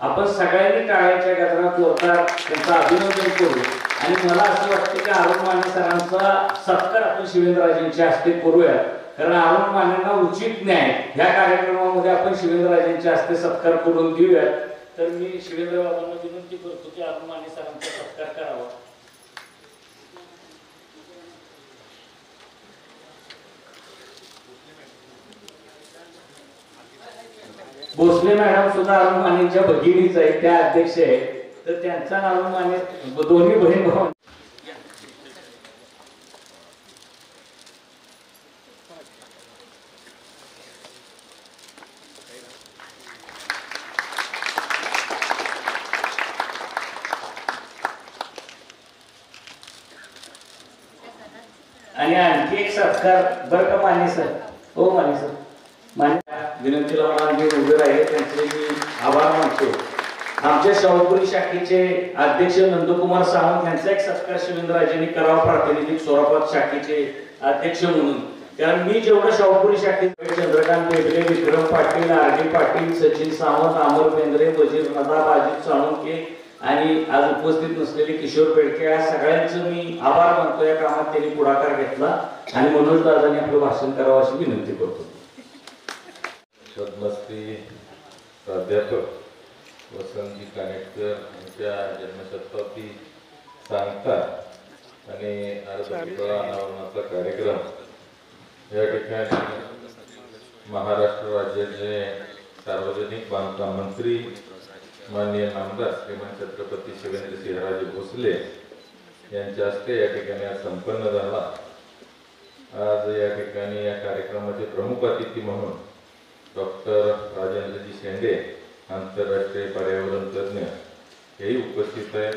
आपण सगळ्यांनी टाळ्याच्या गजरात जोरदार त्यांचं अभिनंदन करू आणि मला असं वाटतं की अरुण माने सरांचा सत्कार आपण शिवेंद्रराजेंच्या हस्ते करूया. कारण अरुण मानेंना उचित न्याय ह्या कार्यक्रमामध्ये आपण शिवेंद्रराजेंच्या हस्ते सत्कार करून देऊयात. तर मी शिवेंद्र बाबांना विनंती करतो की अरुण माने सरांचा सत्कार करावा. भोसले मॅडम सुद्धा अरुण मानेंच्या भगिनीच आहे, त्या अध्यक्ष आहेत. तर त्यांचा अरुण माने दोन्ही बहीण भाऊ आणि आणखी एक सत्कार बरं का माने सर. हो माने सर, माने विनंतीला मला मी उभे राहिले त्यांचे मी आभार मानतो. आमच्या शाहूपुरी शाखेचे अध्यक्ष नंदकुमार सावंत यांचा एक सत्कार शिवेंद्रराजेंनी करावा, प्रातिनिधिक सोराबाद शाखेचे अध्यक्ष म्हणून. कारण मी जेवढं शाहूपुरी शाखेत चंद्रकांत बेगले, विक्रम पाटील, आर.डी. पाटील, सचिन सावंत, अमर बेंद्रे, वजीर नदाब, अजित साळुंके आणि आज उपस्थित नसलेले किशोर बेडके या सगळ्यांचं मी आभार मानतो. या कामात त्यांनी पुढाकार घेतला आणि मनोज दादांनी आपलं भाषण करावं अशी विनंती करतो. पद्मश्री प्राध्यापक वसंतजी कानेटकर यांच्या जन्मशताब्दी सांगतात आणि पुतळा अनावरणाचा कार्यक्रम या ठिकाणी महाराष्ट्र राज्याचे सार्वजनिक बांधकाम मंत्री माननीय नामदार श्रीमान छत्रपती शिवेंद्रसिंहराजे भोसले यांच्या हस्ते या ठिकाणी आज संपन्न झाला. आज या ठिकाणी या कार्यक्रमाचे प्रमुख अतिथी म्हणून डॉक्टर राजेंद्रजी शेंडे आंतरराष्ट्रीय पर्यावरण तज्ज्ञ हेही उपस्थित आहेत.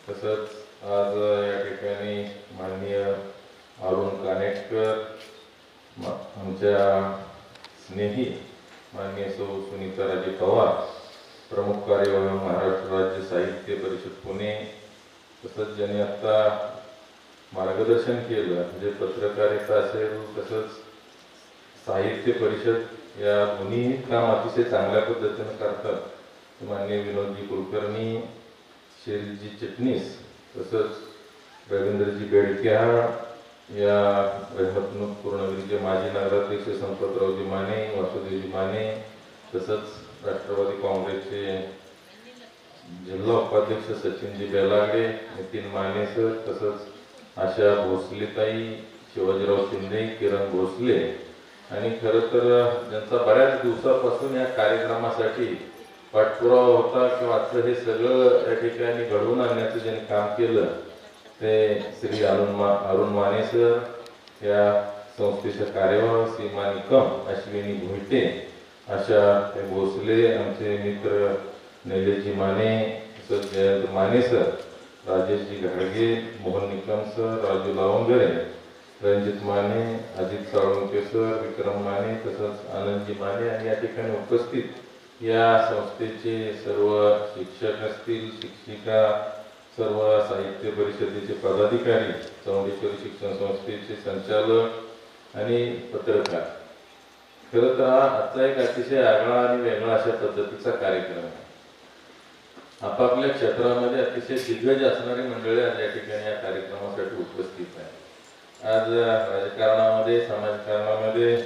तसंच आज या ठिकाणी माननीय अरुण कानेटकर, आमच्या स्नेही माननीय सौ सुनीताराजे पवार, प्रमुख कार्यवाह महाराष्ट्र राज्य साहित्य परिषद पुणे, तसंच ज्यांनी आता मार्गदर्शन केलं म्हणजे पत्रकारिता असेल तसंच साहित्य परिषद या दोन्ही काम अतिशय चांगल्या पद्धतीने करतात. माननीय विनोदजी कुलकर्णी, शेरीजी चिटणीस तसंच रवींद्रजी बेडक्या या रहमतपूर नगरीचे माजी नगराध्यक्ष संपतरावजी माने, वासुदेवजी माने, तसंच राष्ट्रवादी काँग्रेसचे जिल्हा उपाध्यक्ष सचिनजी बेलागडे, नितीन माने सर, तसंच आशा भोसलेताई, शिवाजीराव शिंदे, किरण भोसले आणि खरं तर ज्यांचा बऱ्याच दिवसापासून या कार्यक्रमासाठी पाठपुरावा होता किंवा आजचं हे सगळं या ठिकाणी घडवून आणण्याचं ज्यांनी काम केलं ते श्री अरुण माने सर, या संस्थेच्या कार्यवाह सीमा निकम, अश्विनी भोईटे, अशा ते भोसले, आमचे मित्र निलेशजी माने, तसंच जयंत माने सर, राजेशजी घाडगे, मोहन निकम सर, राजू लावंगरे, रणजित माने, अजित साळुंके सर, विक्रम माने, तसंच आनंदजी माने आणि या ठिकाणी उपस्थित या संस्थेचे सर्व शिक्षक असतील, शिक्षिका, सर्व साहित्य परिषदेचे पदाधिकारी, चौंडेश्वरी शिक्षण संस्थेचे संचालक आणि पत्रकार. खरं तर हा आजचा एक अतिशय आगळा आणि वेगळा अशा पद्धतीचा कार्यक्रम आहे. आपापल्या क्षेत्रामध्ये अतिशय दिग्गज असणारी मंडळी आज या ठिकाणी या कार्यक्रमासाठी उपस्थित आहे. आज राजकारणामध्ये, समाजकारणामध्ये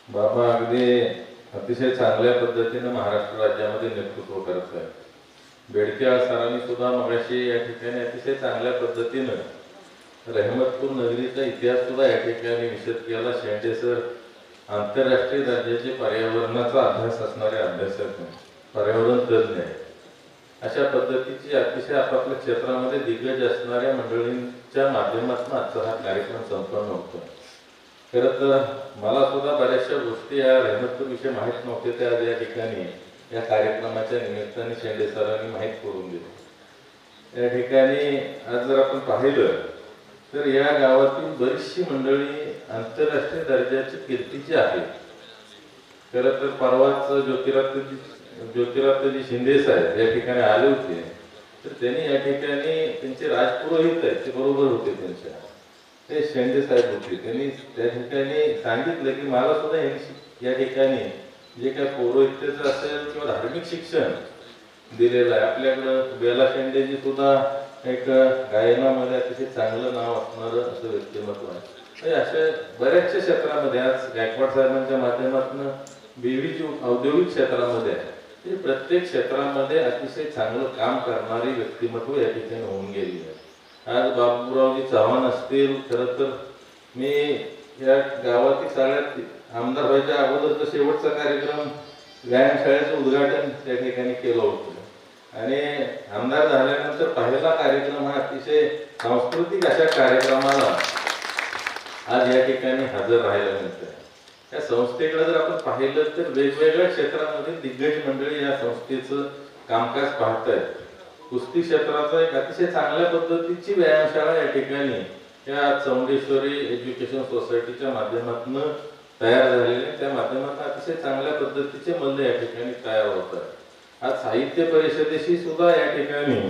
बाबा अगदी अतिशय चांगल्या पद्धतीने महाराष्ट्र राज्यामध्ये नेतृत्व करत आहेत. बेडक्या सरांनी सुद्धा मगाशी या ठिकाणी अतिशय चांगल्या पद्धतीनं रहमतपूर नगरीचा इतिहास सुद्धा या ठिकाणी विशद केला. शेंडे सर आंतरराष्ट्रीय दर्जाचे पर्यावरणाचा अभ्यास असणारे अभ्यासक, पर्यावरण तज्ज्ञ आहेत. अशा पद्धतीची अतिशय आपापल्या क्षेत्रामध्ये दिग्गज असणाऱ्या मंडळींच्या माध्यमातून आजचा हा कार्यक्रम संपन्न होतो. खरं तर मला सुद्धा बऱ्याचशा गोष्टी या रहमतपूर विषयी माहीत नव्हते, त्या आज या ठिकाणी या कार्यक्रमाच्या निमित्ताने शेंडे सरांनी माहीत करून दिली. या ठिकाणी आज जर आपण पाहिलं तर या गावातील बरीचशी मंडळी आंतरराष्ट्रीय दर्जाची कीर्तीची आहेत. खरं तर परवाच ज्योतिरादित्य शिंदे साहेब या ठिकाणी आले होते, तर त्यांनी या ठिकाणी त्यांचे राजपुरोहित आहेत ते बरोबर होते, त्यांच्या ते शेंडे साहेब होते. त्यांनी त्या ठिकाणी सांगितलं की मला सुद्धा या ठिकाणी जे काय पौरोहित्याचं असेल किंवा धार्मिक शिक्षण दिलेलं आहे. आपल्याकडं बेला शेंडेजी सुद्धा एक गायनामध्ये अतिशय चांगलं नाव असणारं असं व्यक्तिमत्व आहे. अशा बऱ्याचशा क्षेत्रामध्ये आज गायकवाड साहेबांच्या माध्यमातून बीव्हीजी औद्योगिक क्षेत्रामध्ये आहे, ते प्रत्येक क्षेत्रामध्ये अतिशय चांगलं काम करणारी व्यक्तिमत्व या ठिकाणी होऊन गेली आहे. आज बाबूरावजी चव्हाण असतील, खरं तर मी या गावातील सगळ्यात आमदार व्हायच्या अगोदरचा शेवटचा कार्यक्रम व्यायामशाळेचं उद्घाटन त्या ठिकाणी केलं होतं आणि आमदार झाल्यानंतर पहिला कार्यक्रम हा अतिशय सांस्कृतिक अशा कार्यक्रमाला आज या ठिकाणी हजर राहायला मिळतं. या संस्थेकडे जर आपण पाहिलं तर वेगवेगळ्या क्षेत्रामध्ये दिग्गज मंडळी या संस्थेचं कामकाज पाहतायत. कुस्ती क्षेत्राचा एक अतिशय चांगल्या पद्धतीची व्यायामशाळा या ठिकाणी या चौंडेश्वरी एज्युकेशन सोसायटीच्या माध्यमातून तयार झालेले, त्या माध्यमातून अतिशय चांगल्या पद्धतीचे मल्ल या ठिकाणी तयार होत आहेत. आज साहित्य परिषदेशी सुद्धा या ठिकाणी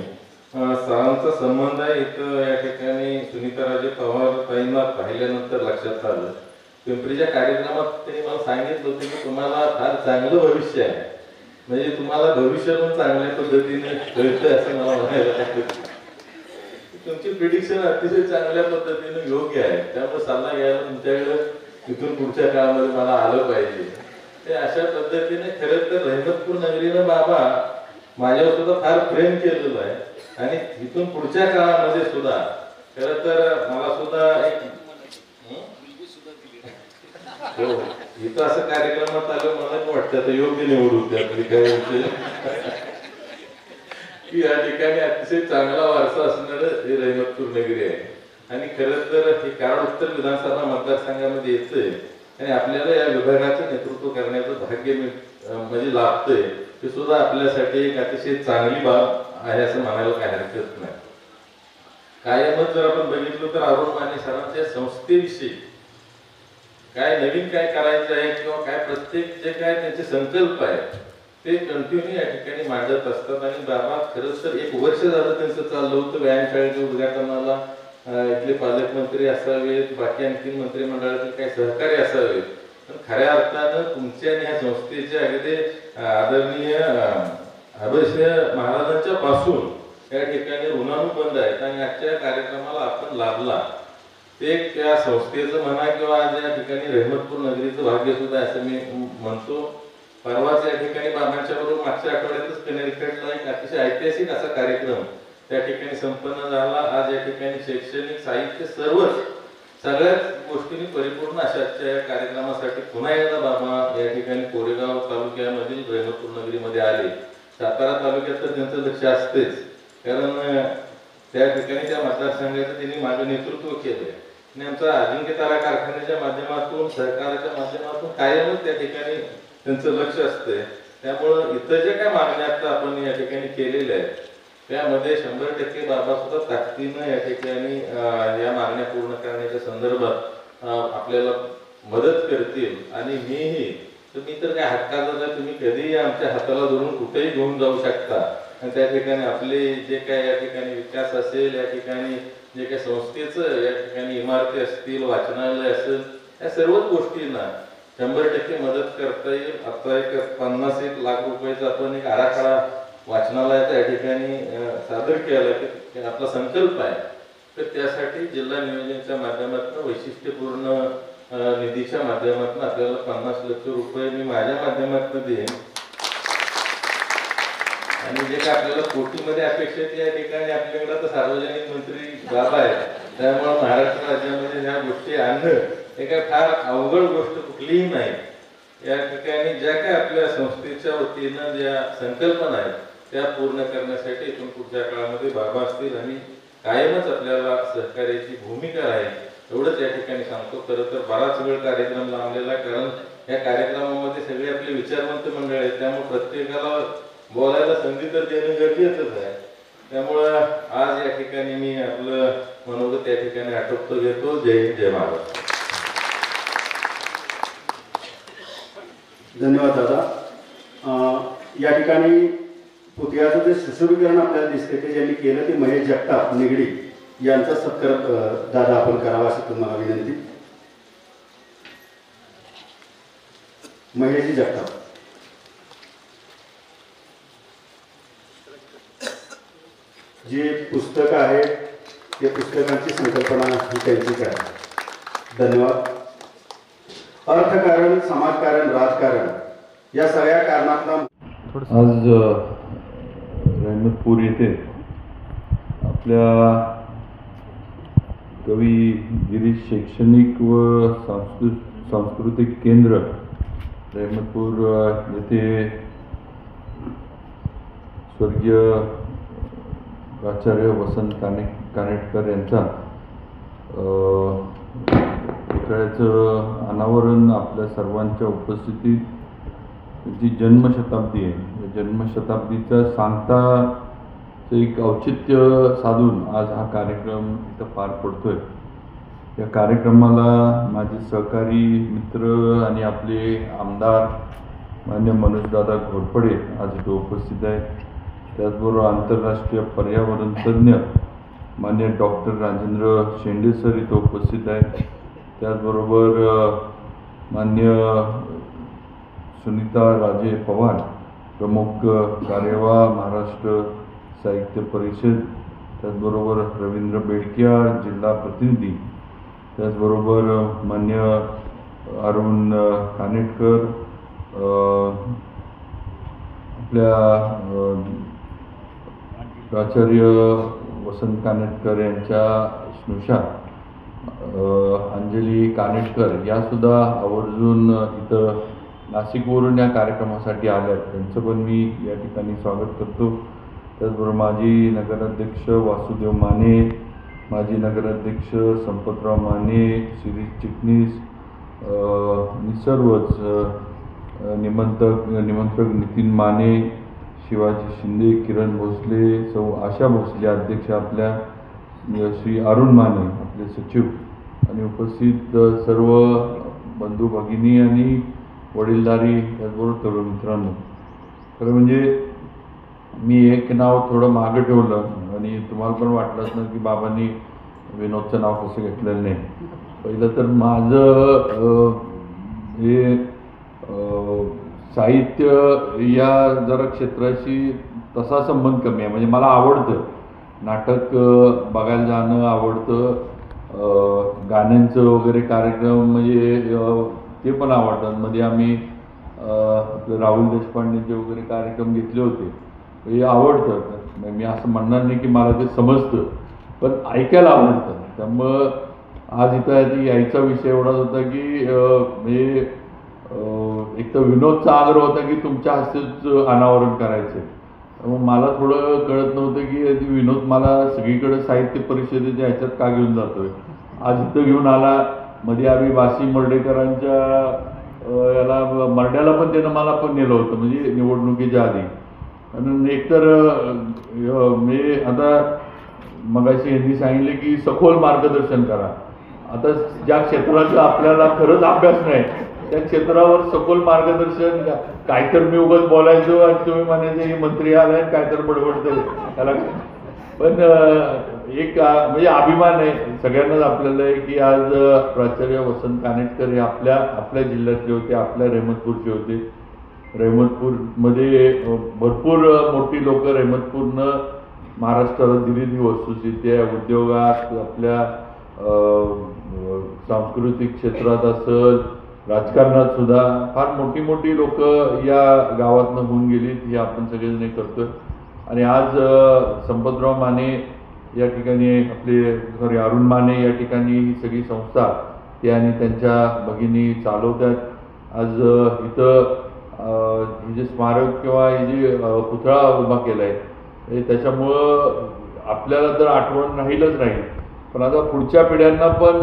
सरांचा संबंध आहे. इथं या ठिकाणी सुनीताराजे पवार ताईंना पाहिल्यानंतर लक्षात आलं, पिंपरीच्या कार्यक्रमात त्यांनी मला सांगितलं होतं की तुम्हाला फार चांगलं भविष्य आहे, म्हणजे तुम्हाला भविष्य पण चांगल्या पद्धतीने कळतं असं मला म्हणायला लागतं. तुमची प्रिडिक्शन अतिशय चांगल्या पद्धतीने योग्य आहे, त्यामुळे सल्ला घ्यायला तुमच्याकडे इथून पुढच्या काळामध्ये मला आलं पाहिजे. ते अशा पद्धतीने खरं तर रहमतपूर नगरीनं बाबा माझ्यावर सुद्धा फार प्रेम केलेलं आहे आणि इथून पुढच्या काळामध्ये सुद्धा खरं तर मला सुद्धा एक हो इथं असं कार्यक्रमात आलं मला वाटतं आता योग्य निवड होती आपली काय होते की या ठिकाणी अतिशय चांगला वारसा असणारं हे रहमतपूर नगरी आहे. आणि खरं तर हे कराड उत्तर विधानसभा मतदारसंघामध्ये येतंय आणि आपल्याला या विभागाचं नेतृत्व करण्याचं भाग्य म्हणजे लाभतंय, ते सुद्धा आपल्यासाठी एक अतिशय चांगली बाब आहे असं म्हणायला काही हरकत नाही. कायमच जर आपण बघितलं तर अरुण माने सरांच्या संस्थेविषयी काय नवीन काय करायचं आहे किंवा काय प्रत्येक जे काय त्यांचे संकल्प आहेत ते कंटिन्यू या ठिकाणी मांडत असतात. आणि बाबा खरंच तर 1 वर्ष झालं त्यांचं चाललं होतं व्यायामशाळेच्या उद्घाटनाला इथले पालकमंत्री असावेत, बाकी आणखी मंत्रिमंडळाचे काही सहकारी असावेत, पण खऱ्या अर्थानं तुमच्या आणि ह्या संस्थेचे अगदी आदरणीय अभयसिंह महाराजांच्या पासून त्या ठिकाणी ऋणानुबंध आहेत आणि आजच्या कार्यक्रमाला आपण लाभला ते त्या संस्थेचं म्हणा किंवा आज या ठिकाणी रहमतपूर नगरीचं भाग्य सुद्धा असं मी म्हणतो. परवाच या ठिकाणी बाबांच्या बरोबर मागच्या आठवड्यातच कनेक्टिकटला एक अतिशय ऐतिहासिक असा कार्यक्रम त्या ठिकाणी संपन्न झाला. आज या ठिकाणी शैक्षणिक साहित्य सगळ्याच गोष्टींनी परिपूर्ण अशाच्या या कार्यक्रमासाठी पुन्हा एकदा बाबा या ठिकाणी कोरेगाव तालुक्यामधील रहमतपूर नगरीमध्ये आले. सातारा तालुक्यात तर त्यांचं लक्ष असतेच, कारण त्या ठिकाणी त्या मतदारसंघाचं त्यांनी माझं नेतृत्व केलंय आणि आमचा अजिंक्यतारा कारखान्याच्या माध्यमातून सहकाराच्या माध्यमातून कायमच त्या ठिकाणी त्यांचं लक्ष असतंय. त्यामुळं इतर जे काय मागण्या आता आपण या ठिकाणी केलेल्या आहेत त्यामध्ये 100% बाबा सुद्धा ताकदीनं या ठिकाणी या मागण्या पूर्ण करण्याच्या संदर्भात आपल्याला मदत करतील. आणि तुम्ही तर काय हक्काचं नाही, तुम्ही कधीही आमच्या हाताला धरून कुठेही घेऊन जाऊ शकता आणि त्या ठिकाणी आपले जे काय या ठिकाणी विकास असेल, या ठिकाणी जे काही संस्थेचं या ठिकाणी इमारती असतील, वाचनालय असेल, या सर्वच गोष्टींना 100% मदत करता येईल. आता एक 50-1 लाख रुपयाचा आपण एक आराखडा वाचनालयाचा या ठिकाणी सादर केला की आपला संकल्प आहे. तर त्यासाठी जिल्हा नियोजनाच्या माध्यमातून वैशिष्ट्यपूर्ण निधीच्या माध्यमातून आपल्याला 50 लक्ष रुपये मी माझ्या माध्यमातून देईन. आणि जे काय आपल्याला कोटीमध्ये अपेक्षित या ठिकाणी आपल्याकडे आता सार्वजनिक मंत्री बाबा आहेत, त्यामुळे महाराष्ट्र राज्यामध्ये ह्या गोष्टी आणणं हे काय फार अवघड गोष्ट कुठलीही नाही. या ठिकाणी ज्या काय आपल्या संस्थेच्या वतीनं ज्या संकल्पना आहेत त्या पूर्ण करण्यासाठी इथून पुढच्या काळामध्ये बाबा असतील आणि कायमच आपल्याला सहकार्याची भूमिका आहे एवढंच या ठिकाणी सांगतो. खरं तर बराच वेळ कार्यक्रम लावलेला, कारण या कार्यक्रमामध्ये सगळे आपले विचारवंत मंडळ आहेत, त्यामुळे प्रत्येकाला बोलायला संधी तर देणं गरजेचंच आहे. त्यामुळं आज या ठिकाणी मी आपलं मनोगत या ठिकाणी आटोपतो घेतो. जय हिंद, जय महाराष्ट्र. धन्यवाद दादा. या ठिकाणी पुतळ्याचं जे सुशोभीकरण आपल्याला दिसते ते ज्यांनी केलं ते महेश जगताप निगडी यांचा सत्कार दादा आपण करावा अशी तुम्हाला विनंती. महेशजी जगताप. जे पुस्तक आहे ते पुस्तकांची संकल्पना ही त्यांचीच आहे. धन्यवाद. अर्थकारण, समाजकारण, राजकारण या सगळ्या कारणातला आज रहमतपूर येथे आपल्या कवी गिरीश शैक्षणिक व सांस्कृतिक केंद्र रहमतपूर येथे स्वर्गीय प्राचार्य वसंत कानेटकर यांचा पुतळ्याचं अनावरण आपल्या सर्वांच्या उपस्थितीत जी जन्मशताब्दी आहे, या जन्मशताब्दीचा सांगताचं एक औचित्य साधून आज हा कार्यक्रम इथं पार पडतोय. या कार्यक्रमाला माझे सहकारी मित्र आणि आपले आमदार मान्य मनोजदादा घोरपडे आज इथं उपस्थित आहे. त्याचबरोबर आंतरराष्ट्रीय पर्यावरण तज्ज्ञ मान्य डॉक्टर राजेंद्र शेंडे सर इथं उपस्थित आहेत. त्याचबरोबर मान्य सुनीता राजे पवार प्रमुख कार्यवाह महाराष्ट्र साहित्य परिषद, त्याचबरोबर रवींद्र बेडकियाळ जिल्हा प्रतिनिधी, त्याचबरोबर मान्य अरुण कानेटकर, आपल्या प्राचार्य वसंत कानेटकर यांच्या स्नुषा अंजली कानेटकर यासुद्धा आवर्जून इथं नाशिकवरून या कार्यक्रमासाठी आल्या. त्यांचं पण मी या ठिकाणी स्वागत करतो. त्याचबरोबर माजी नगराध्यक्ष वासुदेव माने, माजी नगराध्यक्ष संपतराव माने, शिरीष चिटणीस आणि सर्वच निमंत्रक नितीन माने, शिवाजी शिंदे, किरण भोसले, सौ आशा भोसले अध्यक्ष, आपल्या श्री अरुण माने आपले सचिव आणि उपस्थित सर्व बंधू भगिनी आणि वडीलधारी त्याचबरोबर तरुण मित्रांनो. खरं म्हणजे मी एक नाव थोडं मागं ठेवलं आणि तुम्हाला पण वाटलंच ना की बाबांनी विनोदचं नाव कसं घेतलेलं नाही. पहिलं तर माझं हे साहित्य या जरा क्षेत्राशी तसा संबंध कमी आहे. म्हणजे मला आवडतं नाटक बघायला जाणं आवडतं, गाण्यांचं वगैरे कार्यक्रम म्हणजे ते पण आवडतात. मध्ये आम्ही आपले राहुल देशपांडेचे वगैरे कार्यक्रम घेतले होते, हे आवडतं. मी असं म्हणणार नाही की मला ते समजतं, पण ऐकायला आवडतं. त्यामुळं आज इथं यायचा विषय एवढाच होता की म्हणजे एक तर विनोदचा आग्रह होता की तुमच्या हस्तेच अनावरण करायचं. मग मला थोडं कळत नव्हतं की विनोद मला सगळीकडे साहित्य परिषदेच्या ह्याच्यात का घेऊन जातोय. आज इथं घेऊन आला. मध्ये आम्ही बासी मर्डेकरांच्या याला मर्ड्याला पण त्यानं मला पण नेलं होतं, म्हणजे निवडणुकीच्या आधी. आणि एकतर मी आता मगाशी यांनी सांगितले की सखोल मार्गदर्शन करा. आता ज्या क्षेत्राचा आपल्याला खरंच अभ्यास नाही त्या क्षेत्रावर सखोल मार्गदर्शन काय तर मी उगाच बोलायचो आणि तुम्ही म्हणायचे हे मंत्री आलाय काय तर बडबडतोय त्याला. पण एक म्हणजे अभिमान आहे सगळ्यांनाच आपल्याला आहे की आज प्राचार्य वसंत कानेटकर हे आपल्या जिल्ह्यातले होते, आपल्या रहमतपूरचे होते. रहमतपूरमध्ये भरपूर मोठी लोक रहमतपूरनं महाराष्ट्राला दिलेली वस्तुस्थिती आहे. उद्योगात, आपल्या सांस्कृतिक क्षेत्रात असेल, राजकारणात सुद्धा फार मोठी मोठी लोक या गावातनं होऊन गेलीत, हे आपण सगळेजण करतोय. आणि आज संपतराव माने या ठिकाणी आपले अरुण माने या ठिकाणी ही सगळी संस्था ते आणि त्यांच्या भगिनी चालवतात. आज इथं हे जे स्मारक किंवा हे जे पुतळा उभा केला आहे त्याच्यामुळं आपल्याला तर आठवण राहीलच राहील, पण आता पुढच्या पिढ्यांना पण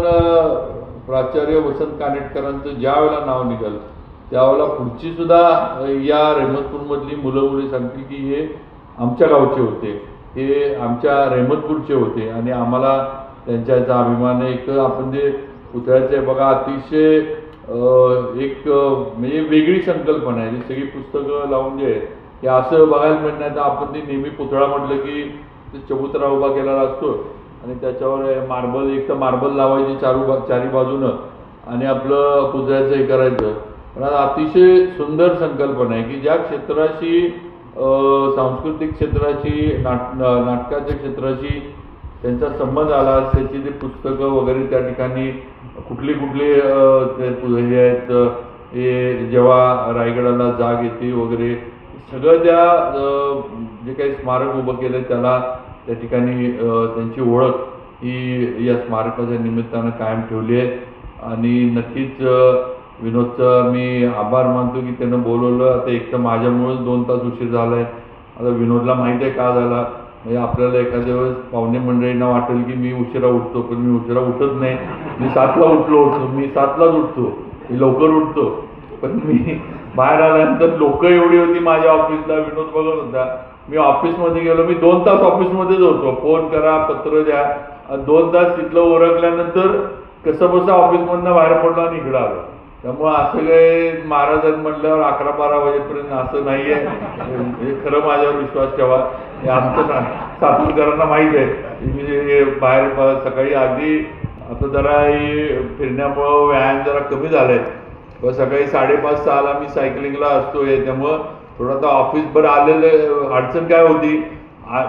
प्राचार्य वसंत कानेटकरांचं ज्या वेळेला नाव निघालं त्यावेळेला पुढची सुद्धा या रहमतपूरमधली मुलं मुली सांगतील की हे आमच्या गावचे होते, हे आमच्या रहमतपूरचे होते आणि आम्हाला त्यांच्या याचा अभिमान आहे. एक आपण जे पुतळ्याचे बघा अतिशय एक म्हणजे वेगळी संकल्पना आहे. सगळी पुस्तकं लावून जे हे असं बघायला मिळत नाही. तर आपण ते नेहमी पुतळा म्हटलं की ते चबुतरा उभा केलेला असतो आणि त्याच्यावर मार्बल, एक तर मार्बल लावायची चारी बाजूनं आणि आपलं पुतळ्याचं हे करायचं. पण अतिशय सुंदर संकल्पना आहे की ज्या क्षेत्राशी सांस्कृतिक क्षेत्राशी नाटकाच्या क्षेत्राशी त्यांचा संबंध आला त्याची ते पुस्तकं वगैरे त्या ठिकाणी कुठले हे आहेत, हे जेव्हा रायगडाला जाग येते वगैरे सगळं त्या जे काही स्मारक उभं केलं त्याला त्या ठिकाणी त्यांची ओळख ही या स्मारकाच्या निमित्तानं कायम ठेवली आहे. आणि नक्कीच विनोदचा मी आभार मानतो की त्यानं बोलवलं. आता एक तर माझ्यामुळेच 2 तास उशीर झाला आहे. आता विनोदला माहिती आहे का झाला, म्हणजे आपल्याला एखाद्या वेळेस पाहुणे मंडळींना वाटेल की मी उशिरा उठतो, पण मी उशिरा उठत नाही. मी 7ला उठलो होतो, मी 7लाच उठतो, मी लवकर उठतो. पण मी बाहेर आल्यानंतर लोक एवढी होती माझ्या ऑफिसला, विनोद बघत होता. मी ऑफिसमध्ये गेलो, मी 2 तास ऑफिसमध्येच होतो. फोन करा, पत्र द्या, 2 तास तिथलं ओरखल्यानंतर कसं बसं ऑफिसमधनं बाहेर पडलो आणि इकडं आलो. त्यामुळं असं काही महाराजांनी म्हटल्यावर 11-12 वाजेपर्यंत असं नाही आहे. हे खरं माझ्यावर विश्वास ठेवा. हे आमचं सातपूरकरांना माहीत आहे. मी बाहेर सकाळी आधी आता जरा फिरण्यामुळं व्यायाम जरा कमी झाला आहे. सकाळी 5:30-6ला मी सायकलिंगला असतोय. त्यामुळं थोडं आता ऑफिसभर आलेलं अडचण काय होती,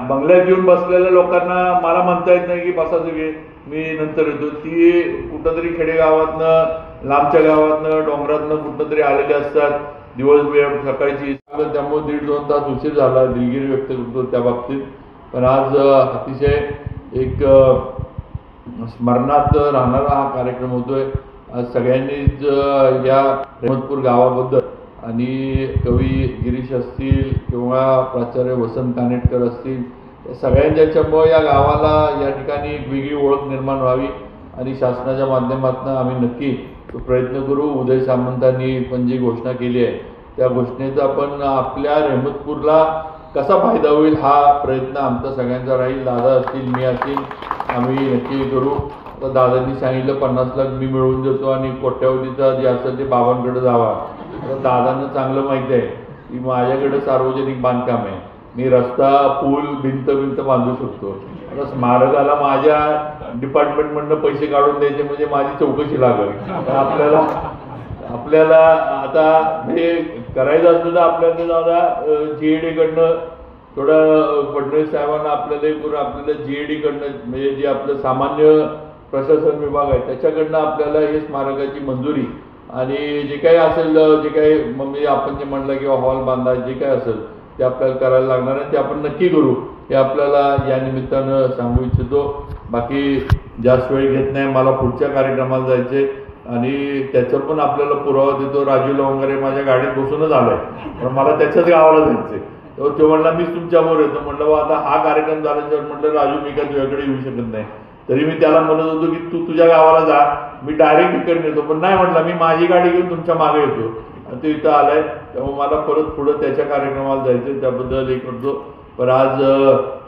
बंगल्यात येऊन बसलेल्या लोकांना मला म्हणता येत नाही की बसा सगळे मी नंतर येतो. ती कुठंतरी खेडेगावातनं, लांबच्या गावातनं, डोंगरातनं कुठं तरी आलेले असतात दिवसभर सकाळची. त्यामुळे 1.5-2 तास उशीर झाला, दिलगिरी व्यक्त करतो त्या बाबतीत. पण आज अतिशय एक स्मरणात राहणारा हा कार्यक्रम होतोय. आज सगळ्यांनीच या रहमतपूर गावाबद्दल आणि कवी गिरीश असतील किंवा प्राचार्य वसंत कानेटकर असतील या सगळ्यांच्यामुळे या गावाला या ठिकाणी एक वेगळी ओळख निर्माण व्हावी आणि शासनाच्या माध्यमातून आम्ही नक्की प्रयत्न करू. उदय सामंतांनी पण जी घोषणा केली आहे त्या घोषणेचा पण आपल्या रहमतपूरला कसा फायदा होईल हा प्रयत्न आमचा सगळ्यांचा राहील. दादा असतील, मी असतील, आम्ही नक्की करू. आता दादांनी सांगितलं 50 लाख मी मिळवून देतो आणि कोट्यावधीचा जे असेल ते बाबांकडे जावा. आता दादांना चांगलं माहिती आहे की माझ्याकडे सार्वजनिक बांधकाम आहे, मी रस्ता, पूल, भिंत बांधू शकतो. आता स्मारकाला माझ्या डिपार्टमेंटमधनं पैसे काढून द्यायचे म्हणजे माझी चौकशी लागेल. आपल्याला आता हे करायचं असतं तर आपल्याला दादा GAD कडनं थोडं फडणवीस साहेबांना आपल्याला हे करून आपल्याला GAD कडनं म्हणजे जे आपलं सामान्य प्रशासन विभाग आहे त्याच्याकडनं आपल्याला हे स्मारकाची मंजुरी आणि जे काही असेल जे काही म्हणजे आपण जे म्हणलं किंवा हॉल बांधा जे काही असेल ते आपल्याला करायला लागणार आहे ते आपण नक्की करू हे आपल्याला या निमित्तानं सांगू इच्छितो. बाकी जास्त वेळ घेत नाही, मला पुढच्या कार्यक्रमाला जायचे आणि त्याचा पण आपल्याला पुरावा देतो. राजू लवंगरे माझ्या गाडीत बसूनच आलाय पण मला त्याच्याच गावाला जायचंय. तो म्हणला मीच तुमच्याबरोबर येतो. म्हटलं आता हा कार्यक्रम झाल्याच्यावर म्हटलं राजू मी काय तुझ्याकडे येऊ शकत नाही. तरी मी त्याला म्हणत होतो की तू तुझ्या गावाला जा, मी डायरेक्ट इकडे येतो. पण नाही म्हटलं मी माझी गाडी घेऊन तुमच्या मागे येतो. आणि तो इथं आलाय त्यामुळे मला परत पुढं त्याच्या कार्यक्रमाला जायचं त्याबद्दल हे करतो. पण आज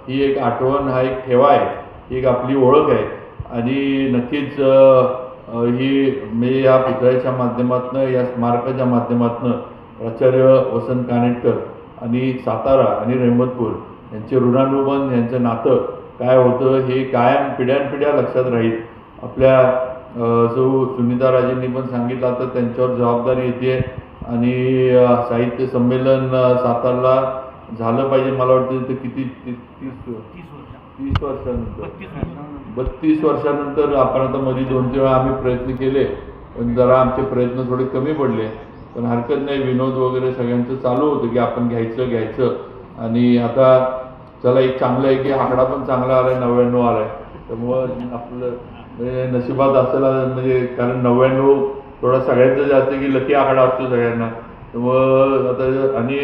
ही एक आठवण हा एक ठेवा आहे, ही एक आपली ओळख आहे आणि नक्कीच ही म्हणजे या पुतळ्याच्या माध्यमातून या स्मारकाच्या माध्यमातून प्राचार्य वसंत कानेटकर आणि सातारा आणि रहमतपूर यांचे ऋणानुबंध यांचं नातं काय होतं हे कायम पिढ्यानपिढ्या लक्षात राहील. आपल्या जो सुनीताराजेंनी पण सांगितलं आता त्यांच्यावर जबाबदारी येते आणि साहित्य संमेलन सातारला झालं पाहिजे. मला वाटतं ते किती 30 वर्षानंतर 32 वर्षानंतर आपण आता मध्ये 2-3 वेळा आम्ही प्रयत्न केले पण जरा आमचे प्रयत्न थोडे कमी पडले. पण हरकत नाही, विनोद वगैरे सगळ्यांचं चालू होतं की आपण घ्यायचं आणि आता चला एक चांगलं आहे की आकडा पण चांगला आलाय, 99 आलाय. त्यामुळं आपलं म्हणजे नशिबात असेल म्हणजे कारण 99 थोडा सगळ्यांचं जास्त की लकी आकडा असतो सगळ्यांना. त्यामुळं आता आणि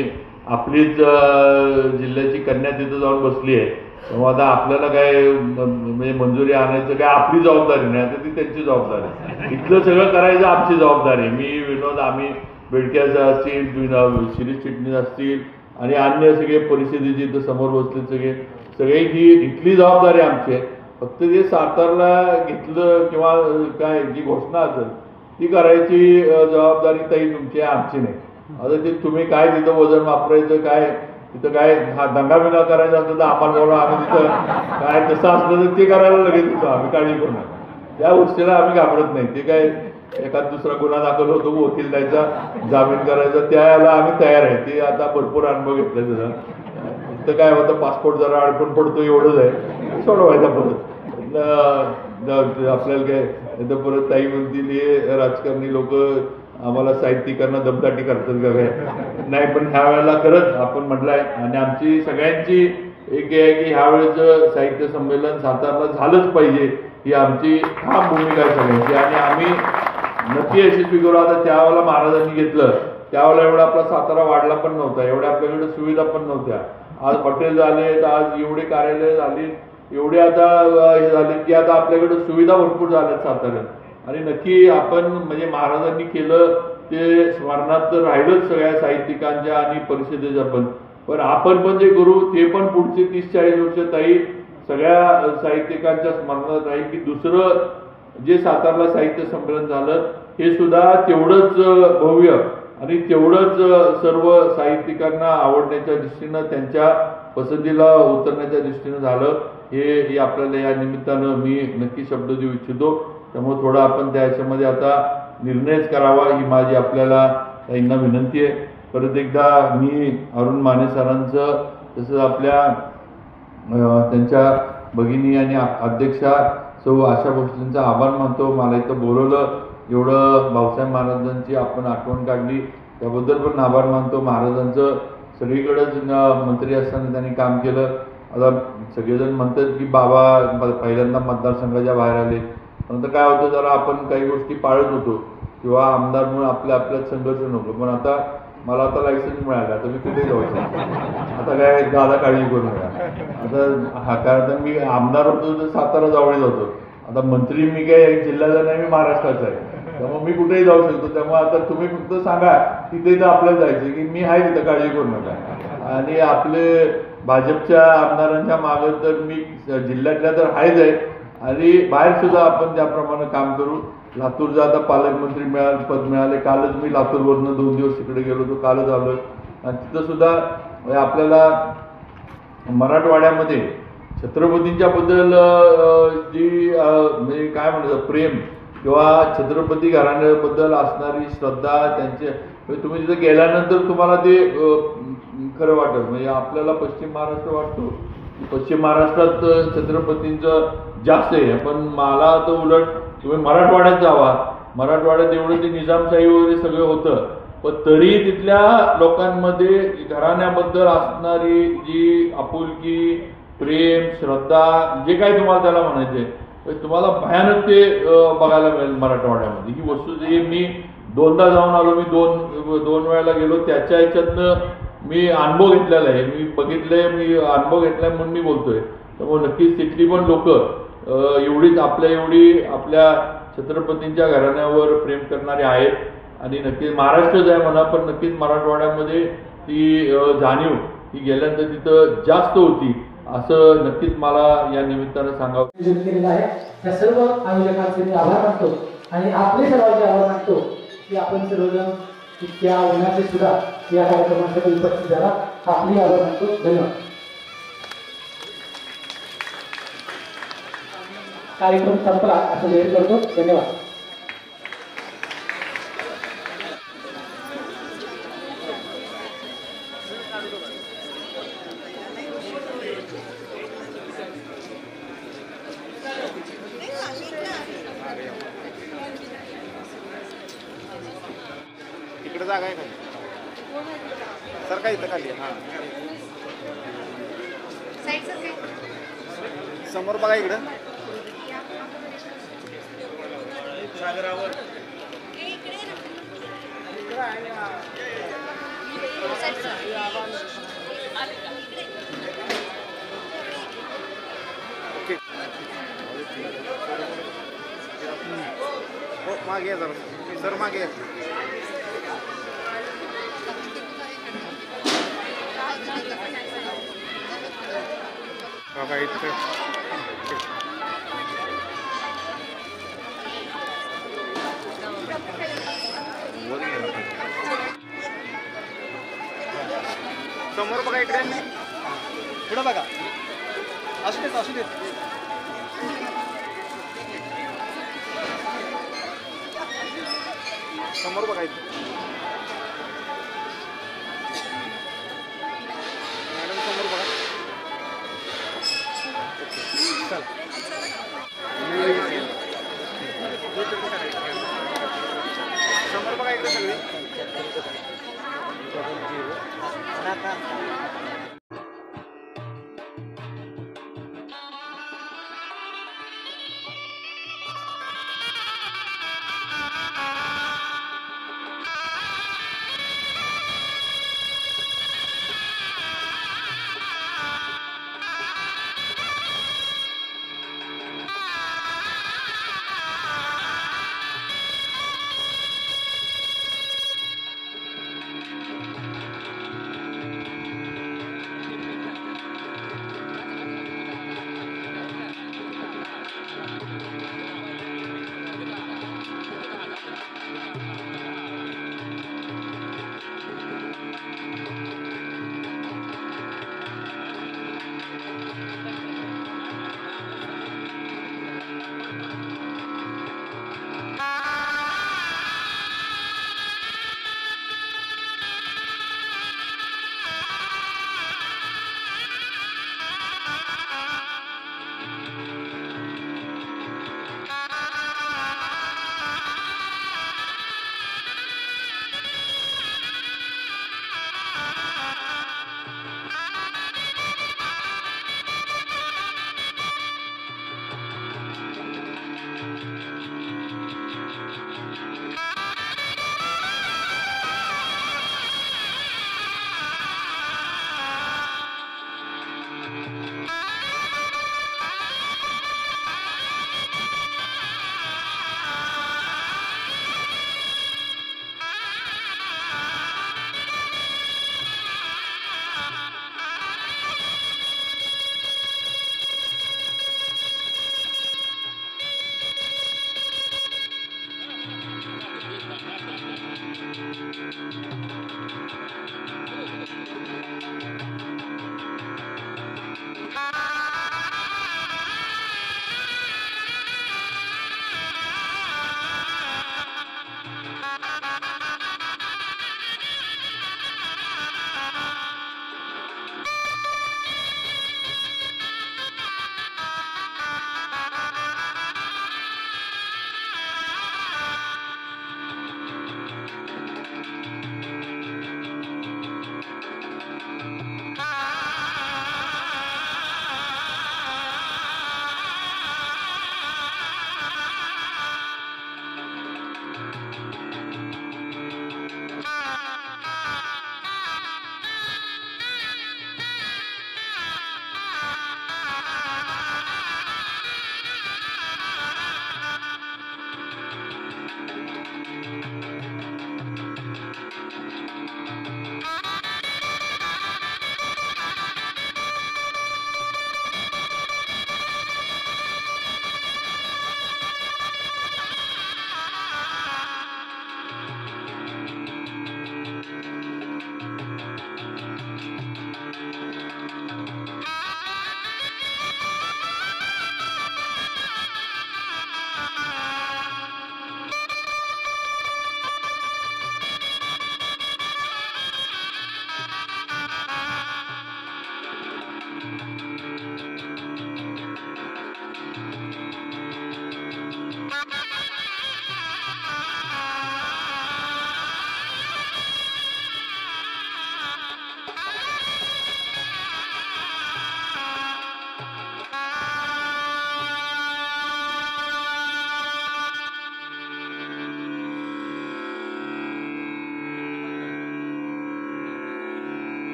आपलीच जिल्ह्याची कन्या तिथं जाऊन बसली आहे तेव्हा आता आपल्याला काय म्हणजे मंजुरी आणायचं काय आपली जबाबदारी नाही, आता ती त्यांची जबाबदारी आहे. इथलं सगळं करायचं आमची जबाबदारी आहे. मी विनोद आम्ही बेडक्याचा असतील शिरीष चिटणीस असतील आणि अन्य सगळे परिषदेचे इथं समोर बसले सगळे ही इथली जबाबदारी आमची आहे. फक्त जे सातारला घेतलं किंवा काय जी घोषणा असेल ती करायची जबाबदारी ताई तुमची आहे, आमची नाही. आता ते तुम्ही काय तिथं वजन वापरायचं काय तिथं काय हा दंगाबिंगा करायचा असलं तर आम्हाला बोला, आम्ही तिथं काय तसं असलं तर ते करायला लगेच होतो, आम्ही काळजी करू नका. त्या गोष्टीला आम्ही घाबरत नाही. ते काय एखाद दुसरा गुन्हा दाखल होतो वकील द्यायचा जामीन करायचा त्याला आम्ही तयार आहे. ते आता भरपूर अनुभव घेतला त्याचा. फक्त काय होतं पासपोर्ट जरा अडकून पडतो एवढंच आहे, सोडवायचा परत आपल्याला काय तर परत ताई म्हणतील हे राजकारणी लोक आम्हाला साहित्यिकांना दमदाटी करतात का काय नाही. पण ह्या वेळेला खरंच आपण म्हटलंय आणि आमची सगळ्यांची एक आहे की ह्या वेळेचं साहित्य संमेलन सातारला झालंच पाहिजे ही आमची ठाम भूमिका आहे सगळ्यांची आणि आम्ही नक्की यशस्वी करू. आता त्यावेळेला महाराजांनी घेतलं त्यावेळेला एवढा आपला सातारा वाढला पण नव्हता, एवढ्या आपल्याकडे सुविधा पण नव्हत्या. आज हॉटेल झाले, आज एवढे कार्यालय झाली, एवढे आता हे झाले की आता आपल्याकडे सुविधा भरपूर झाल्यात साताऱ्यात. आणि नक्की आपण म्हणजे महाराजांनी केलं ते स्मरणात राहिलंच सगळ्या साहित्यिकांच्या आणि परिषदेच्या पण आपण पण जे करू ते पण पुढचे 30-40 वर्ष ताई सगळ्या साहित्यिकांच्या स्मरणात राहील की दुसरं जे सातारला साहित्य संमेलन झालं हे सुद्धा तेवढंच भव्य आणि तेवढंच सर्व साहित्यिकांना आवडण्याच्या दृष्टीनं त्यांच्या पसंतीला उतरण्याच्या दृष्टीनं झालं हे आपल्याला या निमित्तानं मी नक्की शब्द देऊ इच्छितो. त्यामुळे थोडं आपण त्या ह्याच्यामध्ये आता निर्णयच करावा ही माझी आपल्याला ताईंना विनंती आहे. परत एकदा मी अरुण माने सरांचं तसंच आपल्या त्यांच्या भगिनी आणि अध्यक्षा सौ आशा भोसलेंचा आभार मानतो. मला इथं बोलवलं एवढं भाऊसाहेब महाराजांची आपण आठवण काढली त्याबद्दल पण आभार मानतो. महाराजांचं सगळीकडेच मंत्री असताना त्यांनी काम केलं. आता सगळेजण म्हणतात की बाबा पहिल्यांदा मतदारसंघाच्या बाहेर आले, नंतर काय होतं जरा आपण काही गोष्टी पाळत होतो किंवा आमदार म्हणून आपल्यात संघर्ष नको. पण आता मला आता लायसन्स मिळालं, आता मी कुठेही जाऊ शकतो. आता काय दादा काळजी करू नका. आता हा कारण मी आमदार होतो तर सातारा जवळ होतो, आता मंत्री मी काय जिल्ह्याचा नाही, मी महाराष्ट्राचा आहे. त्यामुळे मी कुठेही जाऊ शकतो. त्यामुळे आता तुम्ही फक्त सांगा तिथे तर आपल्याला जायचं की मी आहे तिथं, काळजी करू नका. आणि आपले भाजपच्या आमदारांच्या मागे तर मी जिल्ह्यातल्या तर आहेच आहे आणि बाहेर सुद्धा आपण त्याप्रमाणे काम करू. लातूरचं आता पालकमंत्री पद मिळाले, कालच मी लातूरवरनं 2 दिवस तिकडे गेलो होतो, कालच आलोय. आणि तिथं सुद्धा आपल्याला मराठवाड्यामध्ये छत्रपतींच्या बद्दल जी म्हणजे काय म्हणायचं प्रेम किंवा छत्रपती घराण्याबद्दल असणारी श्रद्धा त्यांचे म्हणजे तुम्ही तिथे गेल्यानंतर तुम्हाला ते खरं वाटेल. म्हणजे आपल्याला पश्चिम महाराष्ट्र वाटतो, पश्चिम महाराष्ट्रात छत्रपतींचं जास्त आहे, पण मला तर उलट तुम्ही मराठवाड्यात जावा, मराठवाड्यात एवढं ते निजामशाही वगैरे सगळं होतं, पण तरी तिथल्या लोकांमध्ये घराण्याबद्दल असणारी जी आपुलकी, प्रेम, श्रद्धा, जे काही तुम्हाला त्याला म्हणायचे, तुम्हाला भयानक ते बघायला मिळेल मराठवाड्यामध्ये. ही वस्तू जी मी 2दा जाऊन आलो, मी दोन वेळेला गेलो, त्याच्या ह्याच्यातनं मी अनुभव घेतलेला आहे, मी बघितलंय, मी अनुभव घेतलाय म्हणून मी बोलतोय. त्यामुळे नक्कीच तिथली पण लोक एवढी आपल्या छत्रपतींच्या घराण्यावर प्रेम करणारे आहेत. आणि नक्कीच महाराष्ट्रच आहे म्हणा, पण नक्कीच मराठवाड्यामध्ये ती जाणीव ही गेल्यानंतर तिथं जास्त होती, असं नक्कीच मला या निमित्तानं सांगावं केलेलं आहे. त्या सर्व आयोजकांचे मी आभार मानतो आणि आपले सर्वांचे आभार मानतो की आपण सर्वजण इतक्या उन्हाचे सुद्धा या कार्यक्रमासाठी उपस्थित झाला. आपली आभार मानतो. धन्यवाद. कार्यक्रम संपला असं जाहीर करतो. धन्यवाद. इकडे जागा आहे खाली, सर काय इथं खाली. हां समोर बघा इकडं सागरावर. ओके हो मागे जरा सर, मागे बघा इथं. समोर बघा इकडे, पुढं बघा. असू देत असू देत. समोर बघा इथं. मॅडम समोर बघा. चला समोर बघा इकडे सगळी.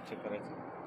चेक करायचं.